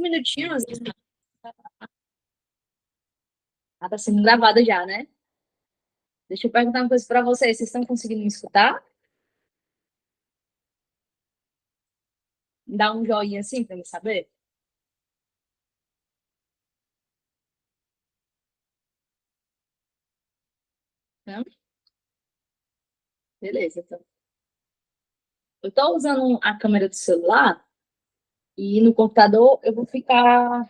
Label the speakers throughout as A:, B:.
A: minutinhos. Ah, tá sendo gravada já, né? Deixa eu perguntar uma coisa para vocês. Vocês estão conseguindo me escutar? Dá um joinha assim para me saber? Não? Beleza, então. Eu estou usando a câmera do celular e no computador eu vou ficar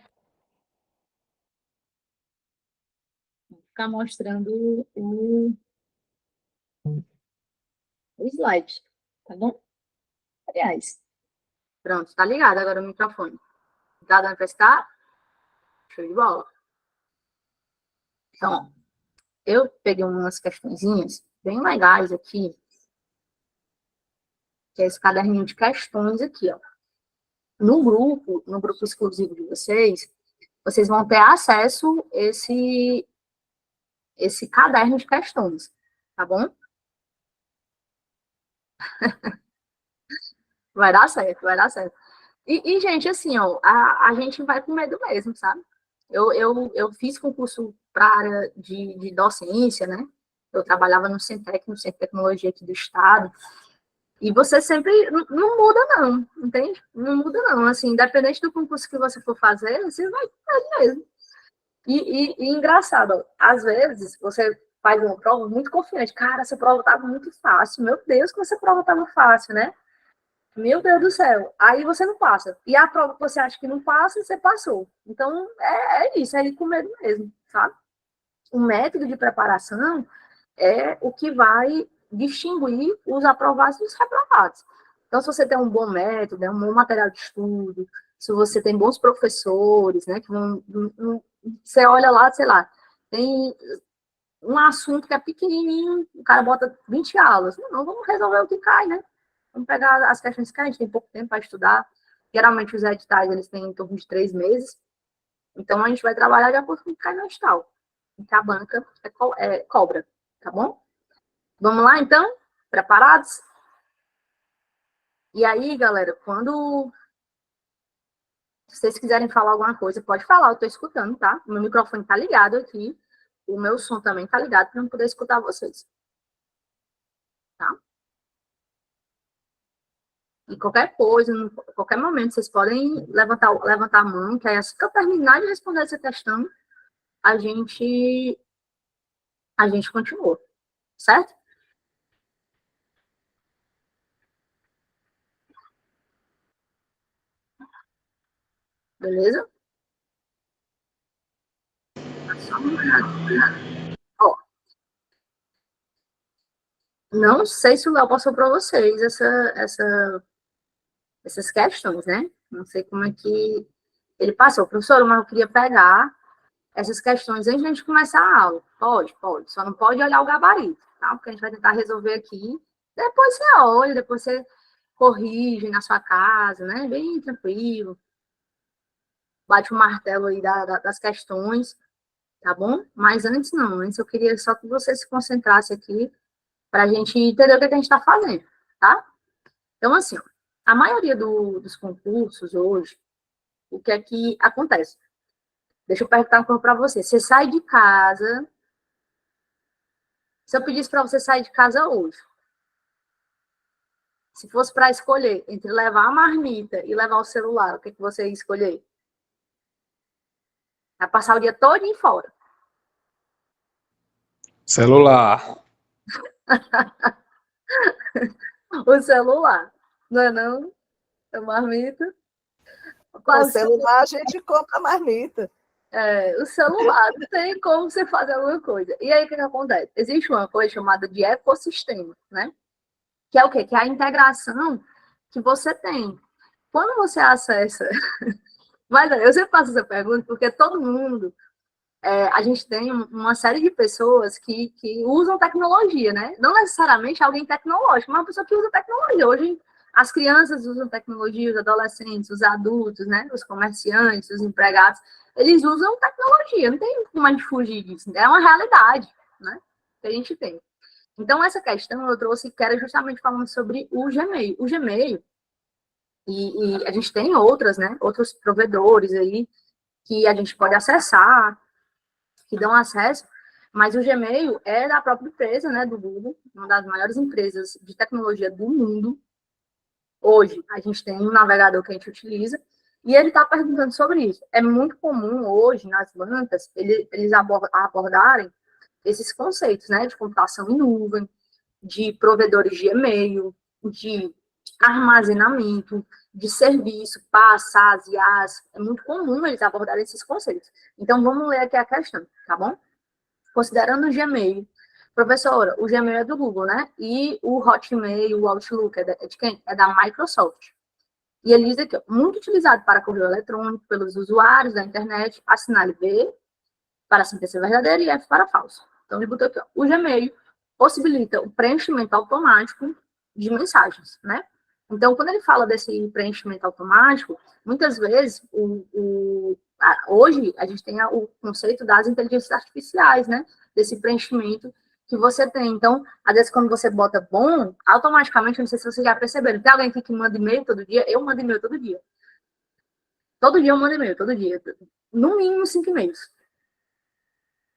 A: mostrando o slide, tá bom? Aliás, pronto, tá ligado agora o microfone. Tá dando para estar? Show de bola. Então, ó, eu peguei umas questõezinhas bem legais aqui, que é esse caderninho de questões aqui, ó. No grupo exclusivo de vocês, vocês vão ter acesso a esse caderno de questões, tá bom? Vai dar certo, vai dar certo. Gente, assim, ó, a gente vai com medo mesmo, sabe? Eu fiz concurso para a área de docência, né? Eu trabalhava no Centec, no Centro de Tecnologia aqui do Estado, e você sempre não muda, não, entende? Não muda, não. Assim, independente do concurso que você for fazer, você vai fazer mesmo. E engraçado, ó, às vezes você faz uma prova muito confiante. Cara, essa prova estava muito fácil. Meu Deus, que essa prova estava fácil, né? Meu Deus do céu. Aí você não passa. E a prova que você acha que não passa, você passou. Então, é isso, é ir com medo mesmo, sabe? O método de preparação é o que vai distinguir os aprovados dos reprovados. Então, se você tem um bom método, um bom material de estudo, se você tem bons professores, né, que você olha lá, sei lá, tem um assunto que é pequenininho, o cara bota 20 aulas. Não, vamos resolver o que cai, né? Vamos pegar as questões que a gente tem pouco tempo para estudar. Geralmente os editais, eles têm em torno de 3 meses. Então, a gente vai trabalhar de acordo com o que cai no edital. Que a banca cobra, tá bom? Vamos lá, então? Preparados? E aí, galera, quando vocês quiserem falar alguma coisa, pode falar, eu estou escutando, tá? O meu microfone está ligado aqui, o meu som também está ligado para eu poder escutar vocês. Tá? E qualquer coisa, em qualquer momento, vocês podem levantar a mão, que aí assim que eu terminar de responder essa questão, a gente continua, certo? Beleza? Só uma olhada. Ó, não sei se o Léo passou para vocês essas questões, né? Não sei como é que ele passou. Professor, mas eu queria pegar essas questões antes de a gente começar a aula. Pode. Só não pode olhar o gabarito, tá? Porque a gente vai tentar resolver aqui. Depois você olha, depois você corrige na sua casa, né? Bem tranquilo. Bate o martelo aí das questões, tá bom? Mas antes não. Antes eu queria só que você se concentrasse aqui para a gente entender o que a gente está fazendo, tá? Então, assim, ó, a maioria dos concursos hoje, o que é que acontece? Deixa eu perguntar uma coisa para você. Você sai de casa. Se eu pedisse para você sair de casa hoje, se fosse para escolher entre levar a marmita e levar o celular, o que, que você ia escolher? Vai passar o dia todo em fora.
B: Celular.
A: O celular. Não é não? A marmita.
C: Com o celular a gente compra a marmita.
A: O celular, não tem como você fazer alguma coisa. E aí, o que acontece? Existe uma coisa chamada de ecossistema, né? Que é o quê? Que é a integração que você tem. Quando você acessa... Mas eu sempre faço essa pergunta porque todo mundo... a gente tem uma série de pessoas que usam tecnologia, né? Não necessariamente alguém tecnológico, mas uma pessoa que usa tecnologia. Hoje, as crianças usam tecnologia, os adolescentes, os adultos, né? Os comerciantes, os empregados, eles usam tecnologia. Não tem como a gente fugir disso. É uma realidade, né? Que a gente tem. Então, essa questão eu trouxe que era justamente falando sobre o Gmail. O Gmail, E a gente tem outras, né? Outros provedores aí que a gente pode acessar, que dão acesso, mas o Gmail é da própria empresa, né, do Google, uma das maiores empresas de tecnologia do mundo. Hoje, a gente tem um navegador que a gente utiliza, e ele está perguntando sobre isso. É muito comum hoje, nas bancas, eles abordarem esses conceitos, né, de computação em nuvem, de provedores de e-mail, de armazenamento, de serviço, PaaS, SaaS, IaaS. É muito comum eles abordarem esses conceitos. Então, vamos ler aqui a questão, tá bom? Considerando o Gmail, professora, o Gmail é do Google, né? E o Hotmail, o Outlook é de quem? É da Microsoft. E ele diz aqui, ó, muito utilizado para correio eletrônico pelos usuários da internet, assinale B para síntese verdadeira e F para falso. Então, ele botou aqui, ó, o Gmail possibilita o preenchimento automático de mensagens, né? Então, quando ele fala desse preenchimento automático, muitas vezes, hoje, a gente tem o conceito das inteligências artificiais, né? Desse preenchimento que você tem. Então, às vezes, quando você bota bom, automaticamente, não sei se vocês já perceberam, tem alguém aqui que manda e-mail todo dia? Eu mando e-mail todo dia. Todo dia eu mando e-mail, todo dia. No mínimo 5 e-mails,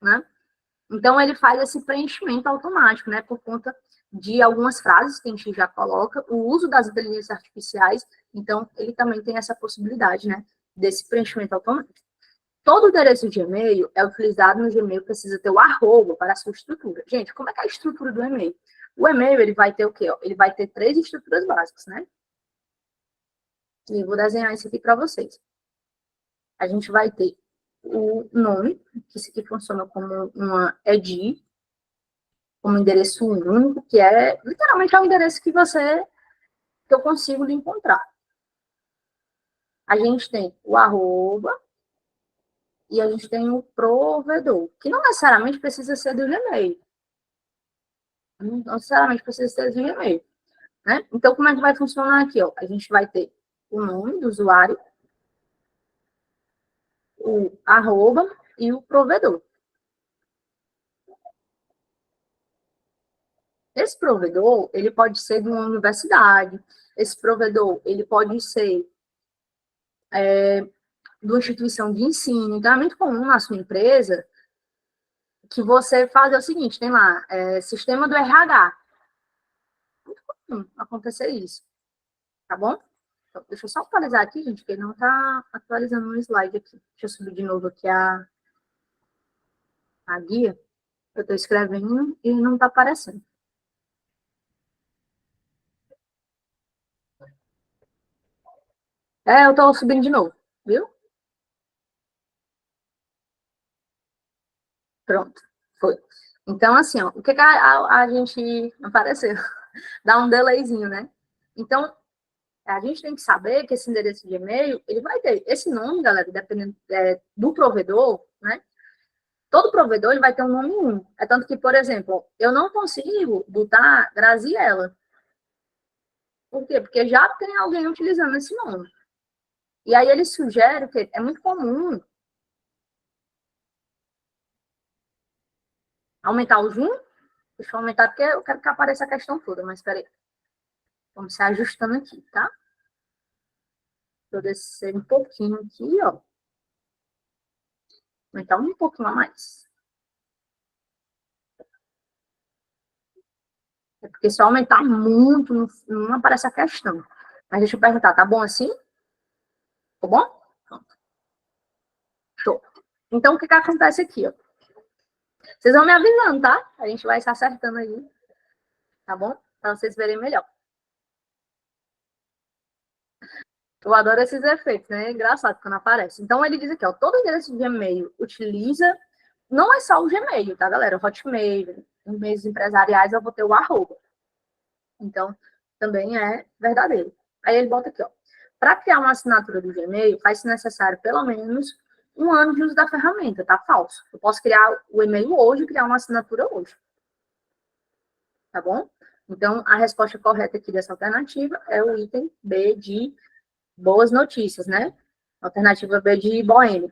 A: né? Então, ele faz esse preenchimento automático, né? Por conta de algumas frases que a gente já coloca, o uso das inteligências artificiais, então, ele também tem essa possibilidade, né? Desse preenchimento automático. Todo endereço de e-mail é utilizado no Gmail, precisa ter o arroba para a sua estrutura. Gente, como é que é a estrutura do e-mail? O e-mail, ele vai ter o quê? Ele vai ter 3 estruturas básicas, né? E eu vou desenhar isso aqui para vocês. A gente vai ter o nome, que isso aqui funciona como uma ED, como endereço único, que é literalmente é o endereço que eu consigo lhe encontrar. A gente tem o arroba e a gente tem o provedor, que não necessariamente precisa ser do Gmail. Não necessariamente precisa ser do Gmail. Né? Então, como é que vai funcionar aqui? Ó? A gente vai ter o nome do usuário, o arroba e o provedor. Esse provedor, ele pode ser de uma universidade, esse provedor, ele pode ser de uma instituição de ensino. Então, é muito comum na sua empresa que você faz o seguinte, tem lá, sistema do RH. Acontecer isso, tá bom? Então, deixa eu só atualizar aqui, gente, porque não tá atualizando no slide aqui. Deixa eu subir de novo aqui a guia. Eu estou escrevendo e não está aparecendo. Eu estou subindo de novo, viu? Pronto, foi. Então, assim, ó, o que, que a gente apareceu? Dá um delayzinho, né? Então, a gente tem que saber que esse endereço de e-mail, ele vai ter esse nome, galera, dependendo do provedor, né? Todo provedor ele vai ter um nome único. É tanto que, por exemplo, eu não consigo botar Graziella. Por quê? Porque já tem alguém utilizando esse nome. E aí ele sugere que é muito comum aumentar o zoom. Deixa eu aumentar porque eu quero que apareça a questão toda, mas espera aí. Vamos se ajustando aqui, tá? Vou descer um pouquinho aqui, ó. Aumentar um pouquinho a mais. É porque se eu aumentar muito, não aparece a questão. Mas deixa eu perguntar, tá bom assim? Tá bom? Show. Então, o que que acontece aqui, ó? Vocês vão me avisando, tá? A gente vai se acertando aí, tá bom? Para vocês verem melhor. Eu adoro esses efeitos, né? É engraçado quando aparece. Então, ele diz aqui, ó, todo endereço de e-mail utiliza, não é só o Gmail, tá, galera? O Hotmail, em meios empresariais, eu vou ter o arroba. Então, também é verdadeiro. Aí ele bota aqui, ó. Para criar uma assinatura do Gmail, faz-se necessário pelo menos 1 ano de uso da ferramenta, tá? Falso. Eu posso criar o e-mail hoje e criar uma assinatura hoje. Tá bom? Então, a resposta correta aqui dessa alternativa é o item B de boas notícias, né? Alternativa B de boêmio.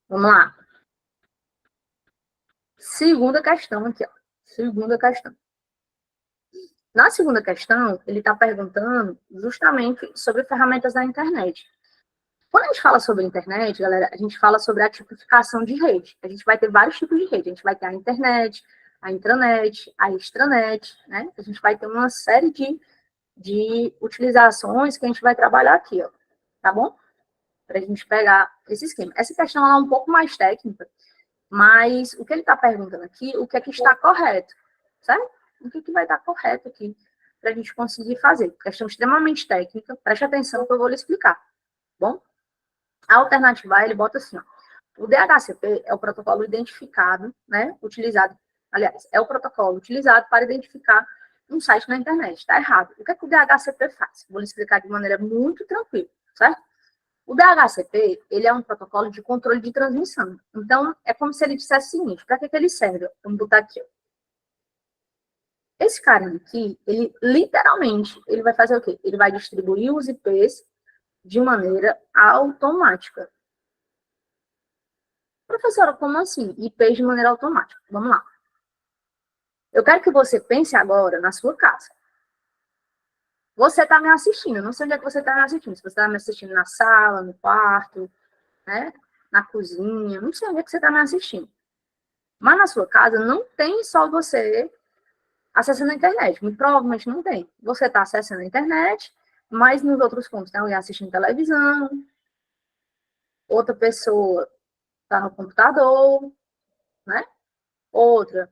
A: Vamos lá. Segunda questão aqui, ó. Segunda questão. Na segunda questão, ele está perguntando justamente sobre ferramentas da internet. Quando a gente fala sobre internet, galera, a gente fala sobre a tipificação de rede. A gente vai ter vários tipos de rede. A gente vai ter a internet, a intranet, a extranet, né? A gente vai ter uma série de utilizações que a gente vai trabalhar aqui, ó. Tá bom? Para a gente pegar esse esquema. Essa questão é um pouco mais técnica, mas o que ele está perguntando aqui, o que é que está correto, certo? O que vai estar correto aqui para a gente conseguir fazer? Questão extremamente técnica, preste atenção que eu vou lhe explicar, tá bom? A alternativa A, ele bota assim, ó, o DHCP é o protocolo identificado, né, utilizado, aliás, é o protocolo utilizado para identificar um site na internet, está errado. O que é que o DHCP faz? Vou lhe explicar de maneira muito tranquila, certo? O DHCP, ele é um protocolo de controle de transmissão. Então, é como se ele dissesse o seguinte, para que ele serve? Vamos botar aqui, ó. Esse cara aqui, ele literalmente, ele vai fazer o quê? Ele vai distribuir os IPs de maneira automática. Professora, como assim? IPs de maneira automática. Vamos lá. Eu quero que você pense agora na sua casa. Você está me assistindo, eu não sei onde é que você está me assistindo. Se você está me assistindo na sala, no quarto, né? Na cozinha, não sei onde é que você está me assistindo. Mas na sua casa não tem só você acessando a internet. Muito provavelmente não tem. Você está acessando a internet, mas nos outros pontos tem alguém assistindo televisão, outra pessoa está no computador, né? Outra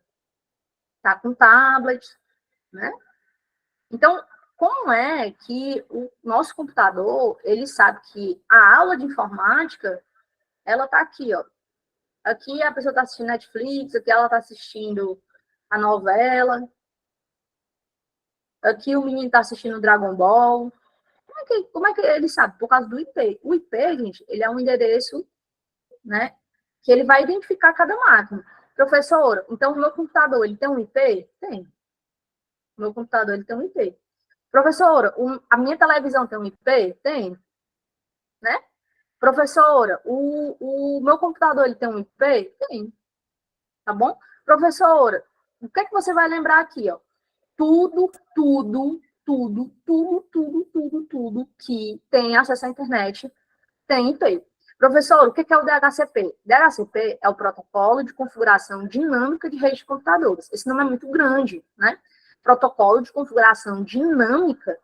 A: está com tablet, né? Então, como é que o nosso computador, ele sabe que a aula de informática, ela está aqui, ó. Aqui a pessoa está assistindo Netflix, aqui ela está assistindo a novela, aqui o menino está assistindo Dragon Ball. Como é que ele sabe? Por causa do IP. O IP, gente, ele é um endereço, né, que ele vai identificar cada máquina. Professor, então o meu computador, ele tem um IP? Tem. O meu computador, ele tem um IP. Professora, a minha televisão tem um IP? Tem, né? Professora, o meu computador ele tem um IP? Tem, tá bom? Professora, o que é que você vai lembrar aqui, ó? Tudo que tem acesso à internet tem IP. Professor, o que é o DHCP? DHCP é o Protocolo de Configuração Dinâmica de Rede de Computadores. Esse nome é muito grande, né? Protocolo de Configuração Dinâmica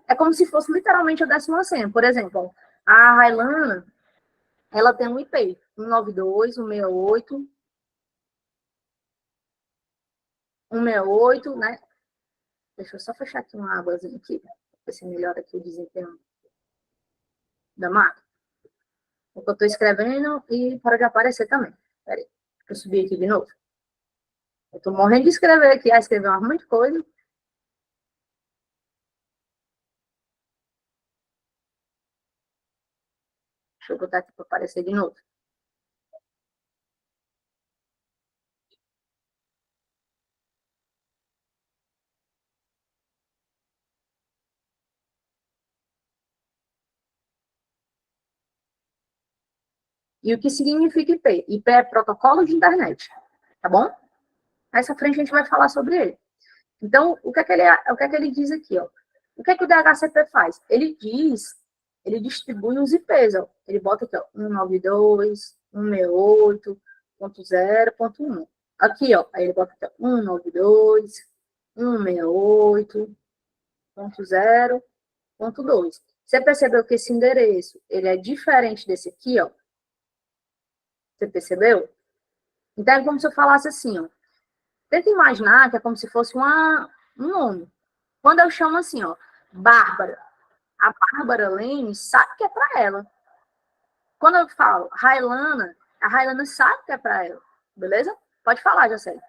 A: é como se fosse literalmente a 10ª senha. Por exemplo, a Railana, ela tem um IP, 192, 168, 168, né? Deixa eu só fechar aqui uma águazinha aqui, para ver se melhora aqui o desempenho da máquina. O que eu estou escrevendo e para de aparecer também. Espera aí, deixa eu subir aqui de novo. Eu estou morrendo de escrever aqui, escrever uma muita coisa. Deixa eu botar aqui para aparecer de novo. E o que significa IP? IP é protocolo de internet, tá bom? Mais à frente a gente vai falar sobre ele. Então, o que é que ele diz aqui, ó? O que é que o DHCP faz? Ele distribui os IPs, ó. Ele bota aqui, ó, 192, 168.0.1. Aqui, ó, aí ele bota aqui, ó, 192, 168.0.2. Você percebeu que esse endereço, ele é diferente desse aqui, ó? Você percebeu? Então, é como se eu falasse assim, ó. Tenta imaginar que é como se fosse um nome. Quando eu chamo assim, ó, Bárbara, a Bárbara Lane sabe que é para ela. Quando eu falo Railana, a Railana sabe que é para ela. Beleza? Pode falar, Jacé.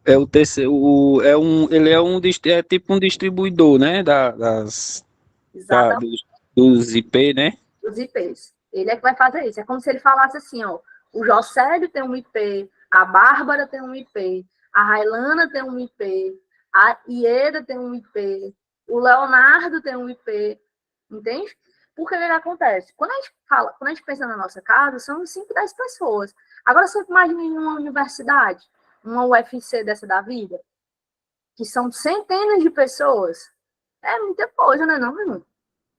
B: É o terceiro, ele é tipo um distribuidor, né,
A: Exatamente.
B: dos IP, né?
A: Os IPs. Ele é que vai fazer isso. É como se ele falasse assim, ó, o Jocélio tem um IP, a Bárbara tem um IP, a Railana tem um IP, a Ieda tem um IP, o Leonardo tem um IP, entende? Porque o que acontece? Quando a gente pensa na nossa casa, são 5, 10 pessoas. Agora você imagina em uma universidade, uma UFC dessa da vida, que são centenas de pessoas, é muita coisa, né, não, meu irmão?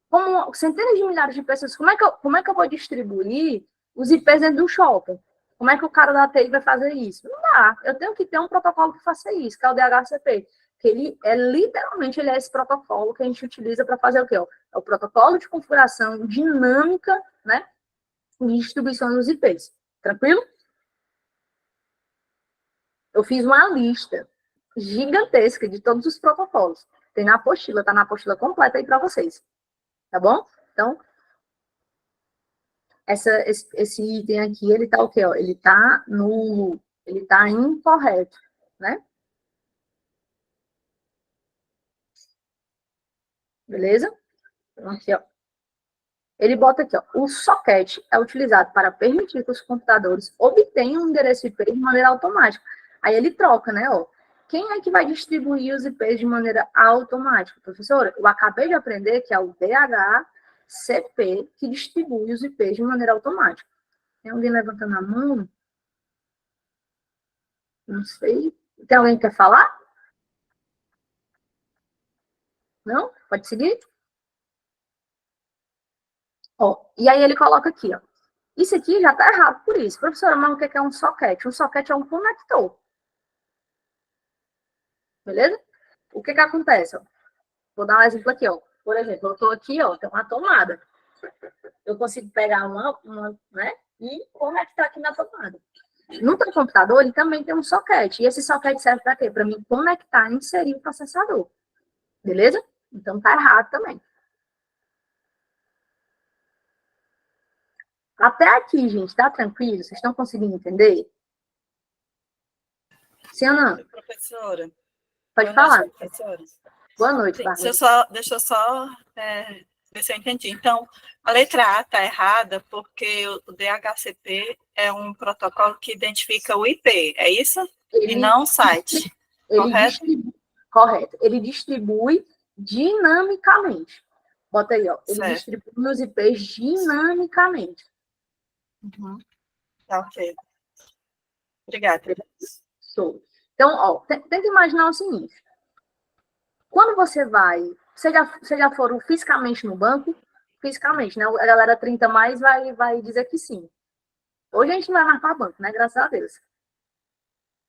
A: Como centenas de milhares de pessoas, como é que eu vou distribuir os IPs dentro do shopping? Como é que o cara da TI vai fazer isso? Não dá. Eu tenho que ter um protocolo que faça isso, que é o DHCP. Que ele é literalmente ele é esse protocolo que a gente utiliza para fazer o quê? É o protocolo de configuração dinâmica, né? De distribuição dos IPs. Tranquilo? Eu fiz uma lista gigantesca de todos os protocolos. Tem na apostila, tá na apostila completa aí para vocês. Tá bom? Então, esse item aqui, ele tá o quê? Ó? Ele tá incorreto, né? Beleza? Então, aqui, ó. Ele bota aqui, ó. O socket é utilizado para permitir que os computadores obtenham um endereço IP de maneira automática. Aí ele troca, né? Ó. Quem é que vai distribuir os IPs de maneira automática? Professora, eu acabei de aprender que é o DHCP que distribui os IPs de maneira automática. Tem alguém levantando a mão? Não sei. Tem alguém que quer falar? Não? Pode seguir? Ó, e aí ele coloca aqui, ó. Isso aqui já está errado por isso. Professora, mas o que é um socket? Um socket é um conector. Beleza? O que acontece? Ó? Vou dar um exemplo aqui, ó. Por exemplo, eu estou aqui, ó, tem uma tomada. Eu consigo pegar uma, né, e conectar aqui na tomada. No teu computador, ele também tem um socket. E esse socket serve para quê? Para mim conectar e inserir o processador. Beleza? Então tá errado também. Até aqui, gente, tá tranquilo? Vocês estão conseguindo entender? Sim ou não?
D: Professora.
A: Pode falar.
D: Noite, professora.
A: Boa noite,
D: Sim,
A: Bárbara.
D: deixa eu só ver se eu entendi. Então, a letra A está errada porque o DHCP é um protocolo que identifica o IP, é isso? E não o site, correto?
A: Correto. Ele distribui dinamicamente. Bota aí, ó. Ele
D: Certo.
A: distribui os IPs dinamicamente.
D: Uhum. Tá, ok. Obrigada.
A: Show. Então, ó, tenta imaginar o seguinte. Quando você vai... Você já foram fisicamente no banco? Fisicamente, né? A galera 30 mais vai dizer que sim. Hoje a gente não vai mais para banco, né? Graças a Deus.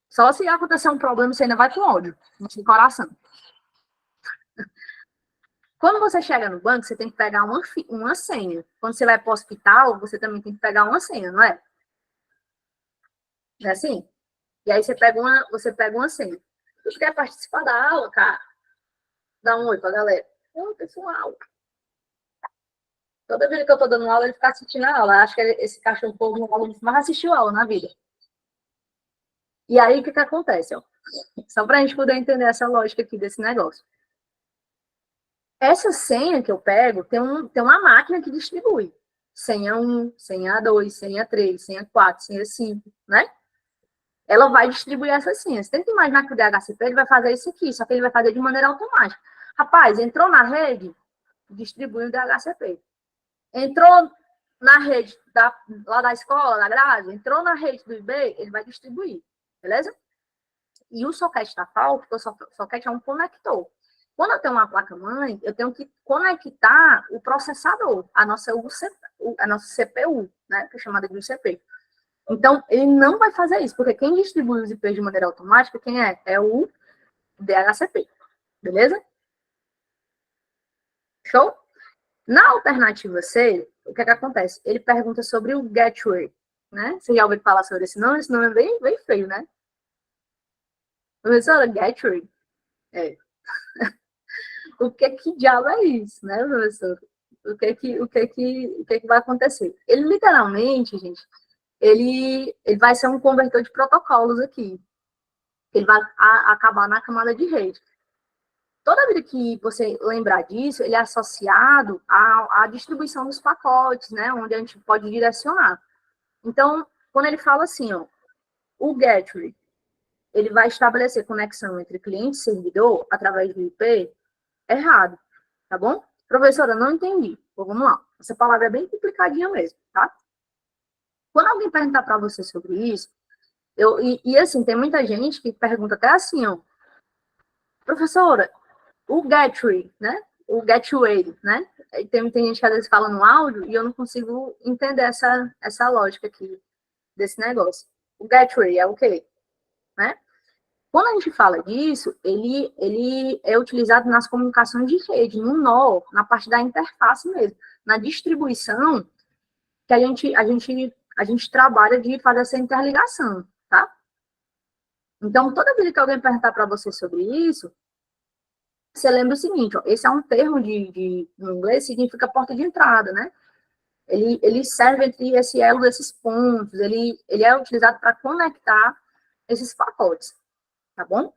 A: Só se acontecer um problema, você ainda vai com ódio no seu coração. Quando você chega no banco, você tem que pegar uma senha. Quando você vai para o hospital, você também tem que pegar uma senha, não é? Não é assim? E aí você pega uma senha. Você quer participar da aula, cara? Dá um oi pra galera. Oi, pessoal. Toda vez que eu tô dando aula, ele fica assistindo a aula. Acho que esse cachorro povo mais assistiu a aula na vida. E aí, o que acontece? Ó? Só pra gente poder entender essa lógica aqui desse negócio. Essa senha que eu pego, tem uma máquina que distribui. Senha 1, senha 2, senha 3, senha 4, senha 5, né? Ela vai distribuir essas senhas. Tenta imaginar que o DHCP ele vai fazer isso aqui, só que ele vai fazer de maneira automática. Rapaz, entrou na rede, distribui o DHCP. Entrou na rede lá da escola, da grade, entrou na rede do IB, ele vai distribuir. Beleza? E o socket da FAO, porque o socket é um conector. Quando eu tenho uma placa-mãe, eu tenho que conectar o processador, a nossa CPU, né, que é chamada de UCP. Então, ele não vai fazer isso, porque quem distribui os IPs de maneira automática, quem é? É o DHCP. Beleza? Show? Na alternativa C, o que acontece? Ele pergunta sobre o gateway, né? Você já ouviu falar sobre esse nome? Esse nome é bem feio, né? Professora, gateway? É. O que diabo é isso, né, professor? O que vai acontecer? Ele literalmente, gente, ele vai ser um convertor de protocolos aqui. Ele vai acabar na camada de rede. Toda vez que você lembrar disso, ele é associado à distribuição dos pacotes, né, onde a gente pode direcionar. Então, quando ele fala assim, ó, o gateway, ele vai estabelecer conexão entre cliente e servidor através do IP, errado, tá bom? Professora, não entendi. Então, vamos lá. Essa palavra é bem complicadinha mesmo, tá? Quando alguém perguntar para você sobre isso, assim, tem muita gente que pergunta até assim, ó, Professora, o Gateway, né? O Gateway, né? Tem gente que às vezes fala no áudio e eu não consigo entender essa lógica aqui desse negócio. O Gateway é o quê? Né? Quando a gente fala disso, ele é utilizado nas comunicações de rede, no nó, na parte da interface mesmo, na distribuição que a gente trabalha de fazer essa interligação, tá? Então, toda vez que alguém perguntar para você sobre isso, você lembra o seguinte, ó, esse é um termo em inglês, significa porta de entrada, né? Ele serve entre esse elo desses pontos, ele é utilizado para conectar esses pacotes, tá bom?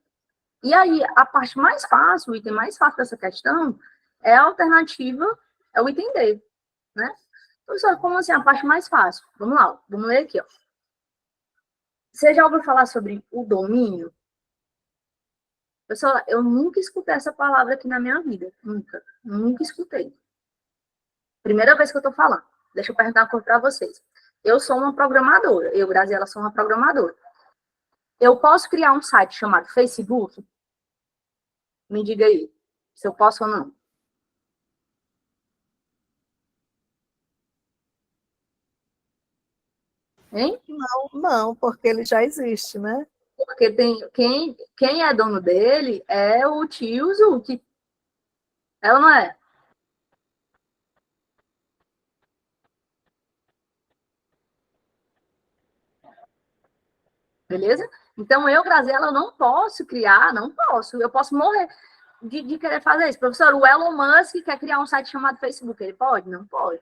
A: E aí, a parte mais fácil, o item mais fácil dessa questão é a alternativa, é o item D, né? Professor, como assim a parte mais fácil? Vamos lá, vamos ler aqui, ó. Você já ouviu falar sobre o domínio? Pessoal, eu nunca escutei essa palavra aqui na minha vida. Nunca escutei. Primeira vez que eu tô falando. Deixa eu perguntar uma coisa para vocês. Eu sou uma programadora. Eu, Graziela, sou uma programadora. Eu posso criar um site chamado Facebook? Me diga aí, se eu posso ou não. Hein?
C: Não, porque ele já existe, né?
A: Porque quem é dono dele é o tio Zuki. É ou não é? Beleza? Então, eu, Graziela, eu não posso criar, não posso. Eu posso morrer de querer fazer isso. Professor, o Elon Musk quer criar um site chamado Facebook. Ele pode? Não pode.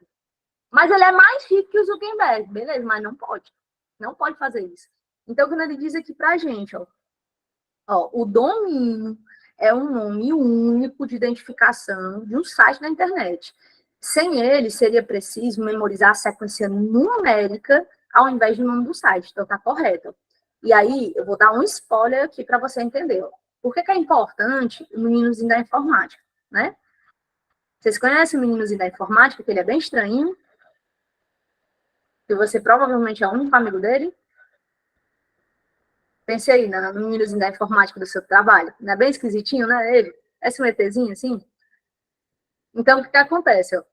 A: Mas ele é mais rico que o Zuckerberg. Beleza, mas não pode. Não pode fazer isso. Então, quando ele diz aqui pra gente, ó, o domínio é um nome único de identificação de um site na internet. Sem ele, seria preciso memorizar a sequência numérica ao invés do nome do site. Então, tá correto. E aí, eu vou dar um spoiler aqui para você entender. Por que é importante o meninozinho da informática, né? Vocês conhecem o meninozinho da informática, que ele é bem estranho, que você provavelmente é o único amigo dele? Pense aí no meninozinho da informática do seu trabalho. Não é bem esquisitinho, né? Ele? Esse um ETzinho, assim? Então, o que acontece? Ó? Eu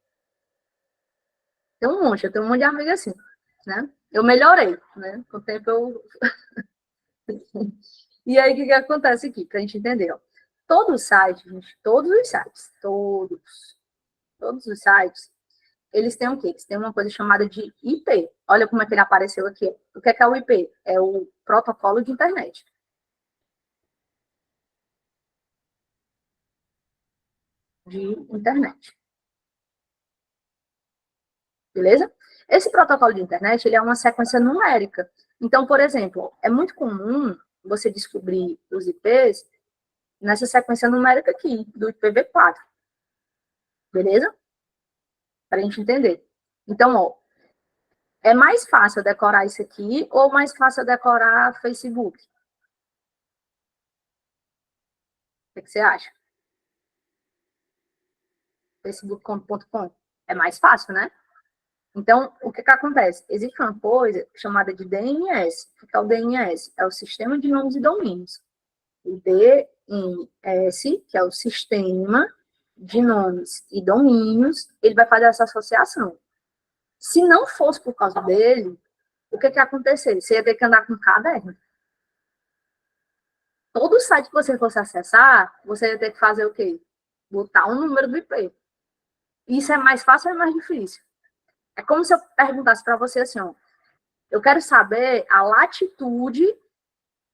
A: tenho um monte de amigo assim, né? Eu melhorei, né? Com o tempo eu... E aí, o que acontece aqui, pra gente entender, ó. Todo site, gente, todos os sites, eles têm o quê? Eles têm uma coisa chamada de IP. Olha como é que ele apareceu aqui. O que é o IP? É o protocolo de internet. Beleza? Esse protocolo de internet, ele é uma sequência numérica. Então, por exemplo, é muito comum você descobrir os IPs nessa sequência numérica aqui, do IPv4. Beleza? Para a gente entender. Então, ó, é mais fácil decorar isso aqui ou mais fácil decorar Facebook? O que você acha? Facebook.com. É mais fácil, né? Então, o que acontece? Existe uma coisa chamada de DNS. O que é o DNS? É o Sistema de Nomes e Domínios. O DNS, que é o Sistema de Nomes e Domínios, ele vai fazer essa associação. Se não fosse por causa dele, o que ia acontecer? Você ia ter que andar com um caderno. Todo site que você fosse acessar, você ia ter que fazer o quê? Botar um número do IP. Isso é mais fácil ou é mais difícil? É como se eu perguntasse para você assim, ó, eu quero saber a latitude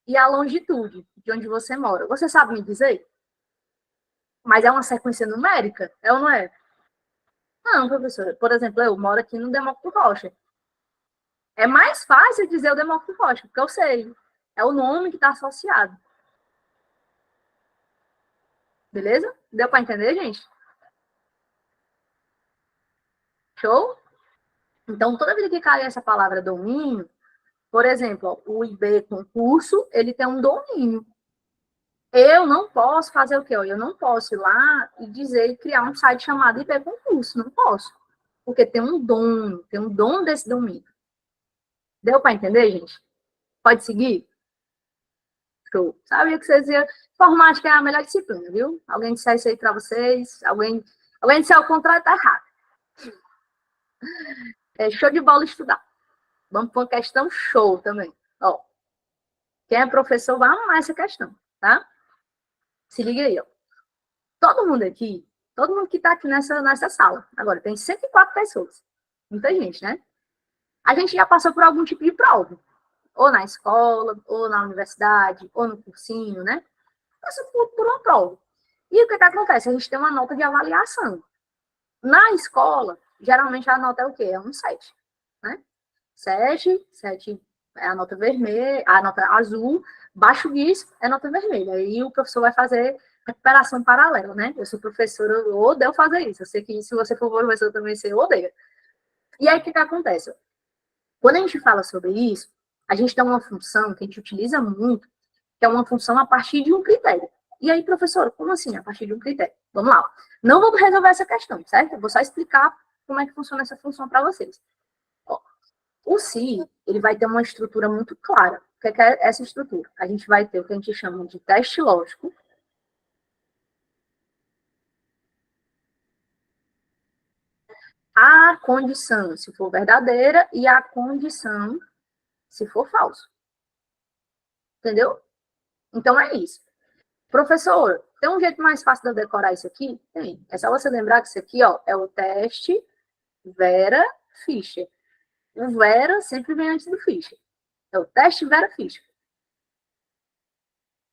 A: e a longitude de onde você mora. Você sabe me dizer? Mas é uma sequência numérica? É ou não é? Não, professora. Por exemplo, eu moro aqui no Demócrito Rocha. É mais fácil dizer o Demócrito Rocha, porque eu sei. É o nome que está associado. Beleza? Deu para entender, gente? Show? Então, toda vez que cai essa palavra domínio, por exemplo, o IB concurso, ele tem um domínio. Eu não posso fazer o quê? Eu não posso ir lá e dizer e criar um site chamado IB concurso. Não posso. Porque tem um dono desse domínio. Deu para entender, gente? Pode seguir? Show. Sabia que vocês iam... Informática é a melhor disciplina, viu? Alguém disser isso aí para vocês, alguém disser o contrário, tá errado. É show de bola estudar. Vamos para uma questão show também. Ó, quem é professor vai amar essa questão, tá? Se liga aí, ó. Todo mundo que está aqui nessa sala, agora tem 104 pessoas. Muita gente, né? A gente já passou por algum tipo de prova. Ou na escola, ou na universidade, ou no cursinho, né? Passou por uma prova. E o que acontece? A gente tem uma nota de avaliação. Na escola, geralmente a nota é o quê? É um 7, né? 7 é a nota vermelha, a nota azul, baixo disso é nota vermelha. Aí o professor vai fazer recuperação paralela, né? Eu sou professora, eu odeio fazer isso. Eu sei que se você for professor também, você odeia. E aí o que acontece? Quando a gente fala sobre isso, a gente tem uma função que a gente utiliza muito, que é uma função a partir de um critério. E aí, professor, como assim a partir de um critério? Vamos lá. Não vou resolver essa questão, certo? Eu vou só explicar como é que funciona essa função para vocês. Ó, o SI, ele vai ter uma estrutura muito clara. O que é essa estrutura? A gente vai ter o que a gente chama de teste lógico. A condição, se for verdadeira, e a condição, se for falso. Entendeu? Então, é isso. Professor, tem um jeito mais fácil de eu decorar isso aqui? Tem. É só você lembrar que isso aqui, ó, é o teste Vera Fischer. O Vera sempre vem antes do Fischer. É o teste Vera Fischer.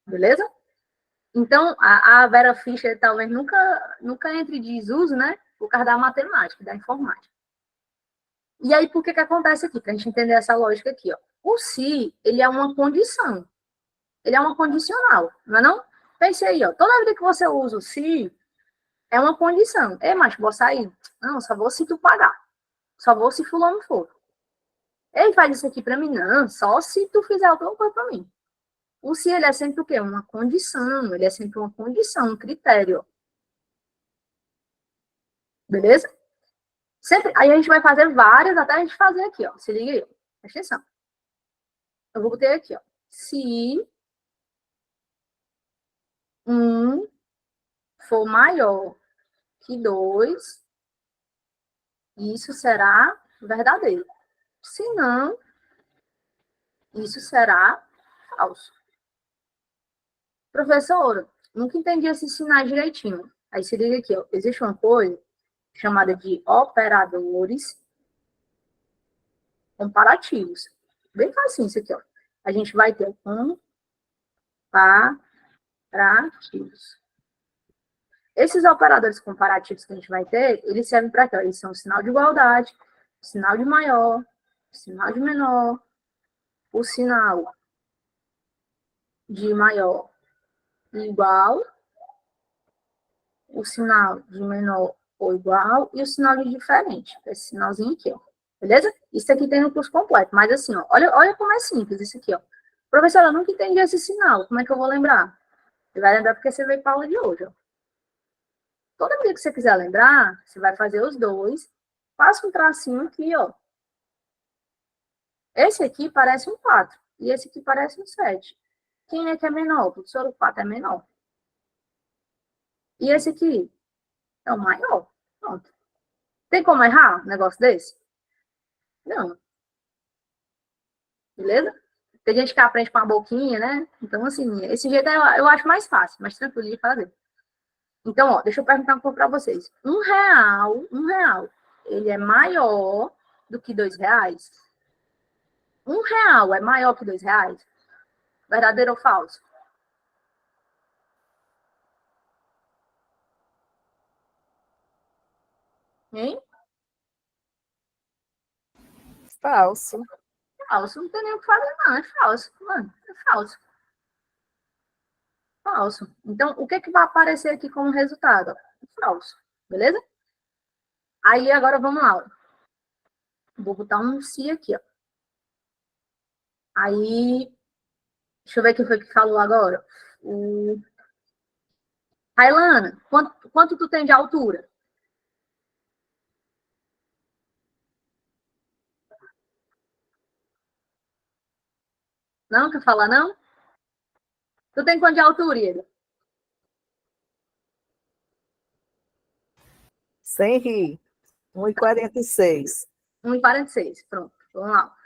A: Beleza? Então, a Vera Fischer talvez nunca entre em desuso, né? Por causa da matemática, da informática. E aí, por que acontece aqui? Para a gente entender essa lógica aqui, ó. O se, ele é uma condição. Ele é uma condicional, não é não? Pense aí, ó. Toda vida que você usa o se, é uma condição. Ei, macho, vou sair. Não, só vou se tu pagar. Só vou se fulano for. Ei, faz isso aqui para mim. Não, só se tu fizer alguma coisa para mim. O se, ele é sempre o quê? Uma condição. Ele é sempre uma condição, um critério. Beleza? Sempre, aí a gente vai fazer várias até a gente fazer aqui, ó. Se liga aí, ó. Presta atenção. Eu vou botar aqui, ó. Se um for maior que 2, isso será verdadeiro. Se não, isso será falso. Professora, nunca entendi esses sinais direitinho. Aí se liga aqui, ó. Existe uma coisa chamada de operadores comparativos. Bem fácil isso aqui, ó. A gente vai ter comparativos. Esses operadores comparativos que a gente vai ter, eles servem para quê? Eles são o sinal de igualdade, o sinal de maior, o sinal de menor, o sinal de maior e igual, o sinal de menor ou igual e o sinal de diferente. Esse sinalzinho aqui, ó. Beleza? Isso aqui tem no curso completo. Mas assim, ó, olha como é simples isso aqui, ó. Professora, eu nunca entendi esse sinal. Como é que eu vou lembrar? Você vai lembrar porque você veio para a aula de hoje, ó. Toda vez que você quiser lembrar, você vai fazer os dois. Passa um tracinho aqui, ó. Esse aqui parece um 4 e esse aqui parece um 7. Quem é que é menor? Professor, o 4 é menor. E esse aqui é o maior. Pronto. Tem como errar um negócio desse? Não. Beleza? Tem gente que aprende com a boquinha, né? Então, assim, esse jeito eu acho mais fácil, mais tranquilo de fazer. Então, ó, deixa eu perguntar um pouco para vocês. R$ 1, ele é maior do que R$ 2? R$ 1 é maior que R$ 2? Verdadeiro ou falso? Hein?
C: Falso.
A: Falso, não tem nem o que fazer, não. É falso. Mano, é falso. Falso. Então, o que vai aparecer aqui como resultado? Falso. Beleza? Aí, agora vamos lá. Vou botar um se aqui, ó. Aí, deixa eu ver quem foi que falou agora. O... Railana, quanto tu tem de altura? Não? Quer falar, não? Tu tem quanto de altura, Ieda?
C: Sem rir. 1,46.
A: 1,46. Pronto, vamos lá.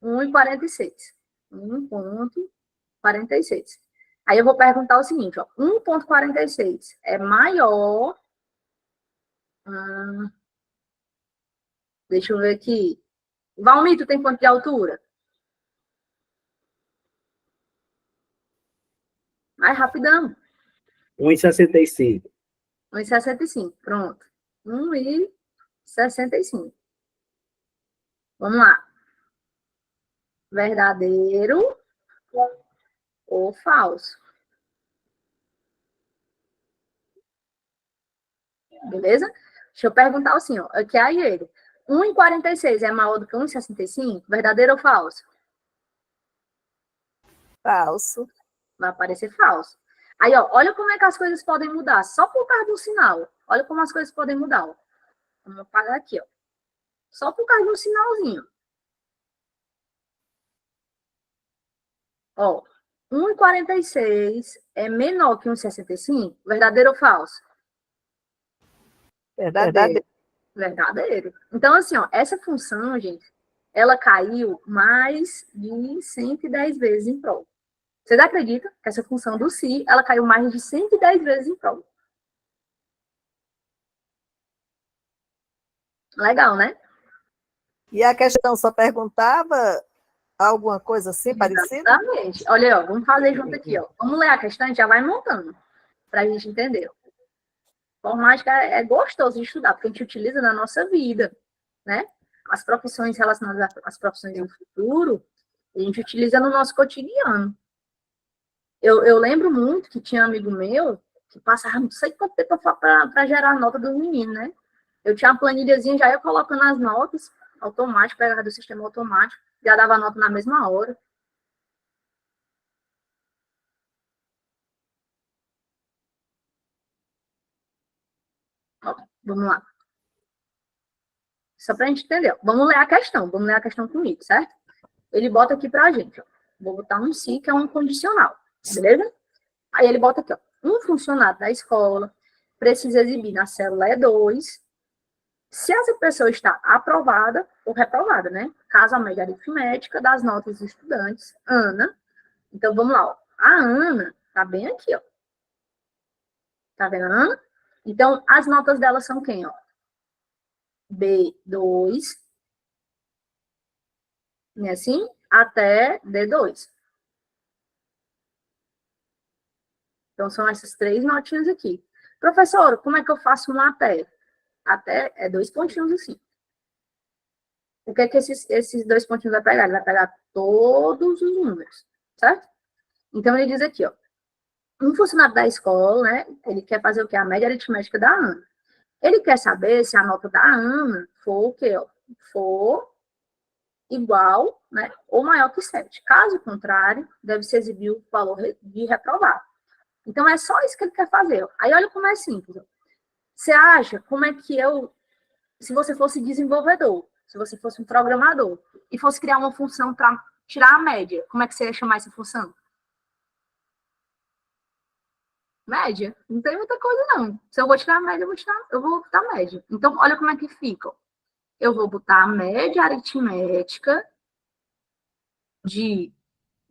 A: 1,46. 1,46. Aí eu vou perguntar o seguinte, ó. 1,46 é maior... deixa eu ver aqui. Valmir, tu tem quanto de altura? Mais rapidão.
E: 1,65.
A: 1,65. Pronto. 1,65. Vamos lá. Verdadeiro ou falso? Beleza? Deixa eu perguntar assim, ó. Aqui é ele. 1,46 é maior do que 1,65? Verdadeiro ou falso?
C: Falso.
A: Vai aparecer falso. Aí, ó, olha como é que as coisas podem mudar. Só por causa do sinal. Olha como as coisas podem mudar. Ó. Vamos apagar aqui, ó. Só por causa do sinalzinho. Ó, 1,46 é menor que 1,65? Verdadeiro ou falso?
C: Verdadeiro.
A: Verdadeiro. Então, assim, ó, essa função, gente, ela caiu mais de 110 vezes em prova. Vocês acreditam que essa função do se, ela caiu mais de 110 vezes em prova? Legal, né?
C: E a questão só perguntava alguma coisa assim parecida?
A: Exatamente. Olha aí, ó, vamos fazer junto aqui, ó. Vamos ler a questão, a gente já vai montando, para a gente entender. Informática é gostoso de estudar, porque a gente utiliza na nossa vida, né? As profissões relacionadas às profissões do futuro, a gente utiliza no nosso cotidiano. Eu lembro muito que tinha um amigo meu que passava não sei quanto tempo para gerar a nota dos meninos, né? Eu tinha uma planilhazinha, já ia colocando as notas, automático, pegava do sistema automático, já dava a nota na mesma hora. Ó, vamos lá. Só para a gente entender. Vamos ler a questão. Vamos ler a questão comigo, certo? Ele bota aqui para a gente. Ó. Vou botar um se, que é um condicional. Beleza? Aí ele bota aqui, ó. Um funcionário da escola precisa exibir na célula E2 se essa pessoa está aprovada ou reprovada, né? Caso a média aritmética das notas dos estudantes, Ana. Então, vamos lá, ó. A Ana tá bem aqui, ó. Tá vendo a Ana? Então, as notas dela são quem, ó? B2, né, assim, até D2. Então, são essas 3 notinhas aqui. Professor, como é que eu faço um até? Até é 2 pontinhos assim. O que é que esses 2 pontinhos vai pegar? Ele vai pegar todos os números, certo? Então, ele diz aqui, ó. Um funcionário da escola, né? Ele quer fazer o quê? A média aritmética da Ana. Ele quer saber se a nota da Ana for o quê? Ó? For igual, né, ou maior que 7. Caso contrário, deve-se exibir o valor de reprovado. Então, é só isso que ele quer fazer. Ó. Aí, olha como é simples. Ó. Você acha como é que se você fosse desenvolvedor, se você fosse um programador, e fosse criar uma função para tirar a média, como é que você ia chamar essa função? Média? Não tem muita coisa, não. Se eu vou tirar a média, eu vou botar a média. Então, olha como é que fica. Ó. Eu vou botar a média aritmética de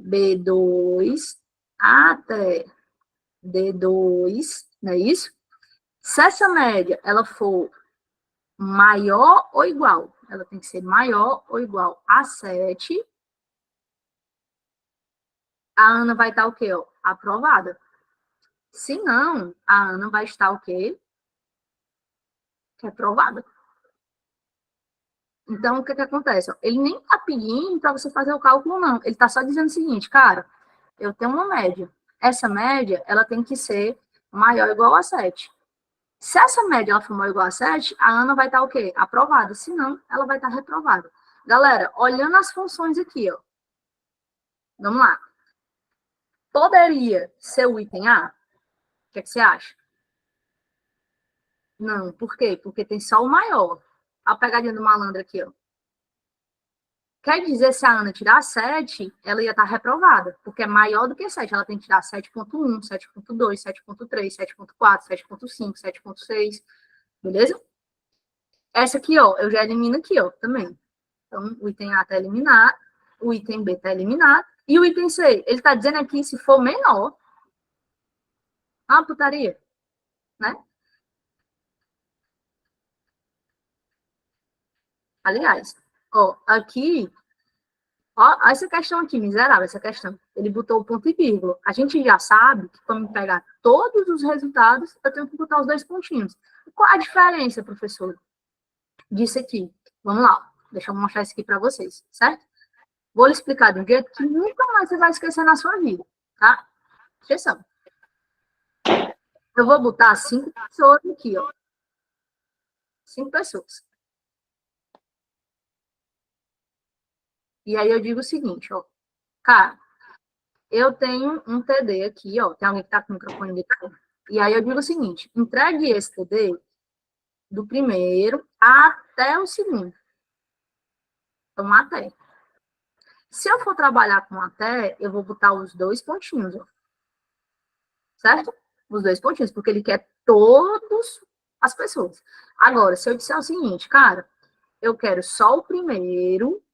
A: B2 até D2, não é isso? Se essa média ela for maior ou igual, ela tem que ser maior ou igual a 7, a Ana vai estar o quê? Ó? Aprovada. Se não, a Ana vai estar o quê? Reprovada. Então, o que acontece? Ele nem está pedindo para você fazer o cálculo, não. Ele está só dizendo o seguinte, cara, eu tenho uma média. Essa média, ela tem que ser maior ou igual a 7. Se essa média ela for maior ou igual a 7, a Ana vai estar o quê? Aprovada. Se não, ela vai estar reprovada. Galera, olhando as funções aqui, ó. Vamos lá. Poderia ser o item A? O que você acha? Não. Por quê? Porque tem só o maior. A pegadinha do malandro aqui, ó. Quer dizer, se a Ana tirar 7, ela ia estar reprovada, porque é maior do que 7. Ela tem que tirar 7.1, 7.2, 7.3, 7.4, 7.5, 7.6, beleza? Essa aqui, ó, eu já elimino aqui, ó, também. Então, o item A está eliminado, o item B está eliminado, e o item C, ele está dizendo aqui, se for menor, uma putaria, né? Aliás, ó, aqui, ó, essa questão aqui, miserável, essa questão. Ele botou o ponto e vírgula. A gente já sabe que para me pegar todos os resultados, eu tenho que botar os 2 pontinhos. Qual a diferença, professor, disso aqui? Vamos lá, deixa eu mostrar isso aqui para vocês, certo? Vou lhe explicar de um jeito que nunca mais você vai esquecer na sua vida, tá? Atenção. Eu vou botar 5 pessoas aqui, ó. 5 pessoas. E aí eu digo o seguinte, ó. Cara, eu tenho um TD aqui, ó. Tem alguém que tá com o microfone ligado? E aí eu digo o seguinte, entregue esse TD do primeiro até o segundo. Então, até. Se eu for trabalhar com até, eu vou botar os 2 pontinhos, ó. Certo? Os 2 pontinhos, porque ele quer todas as pessoas. Agora, se eu disser o seguinte, cara, eu quero só o primeiro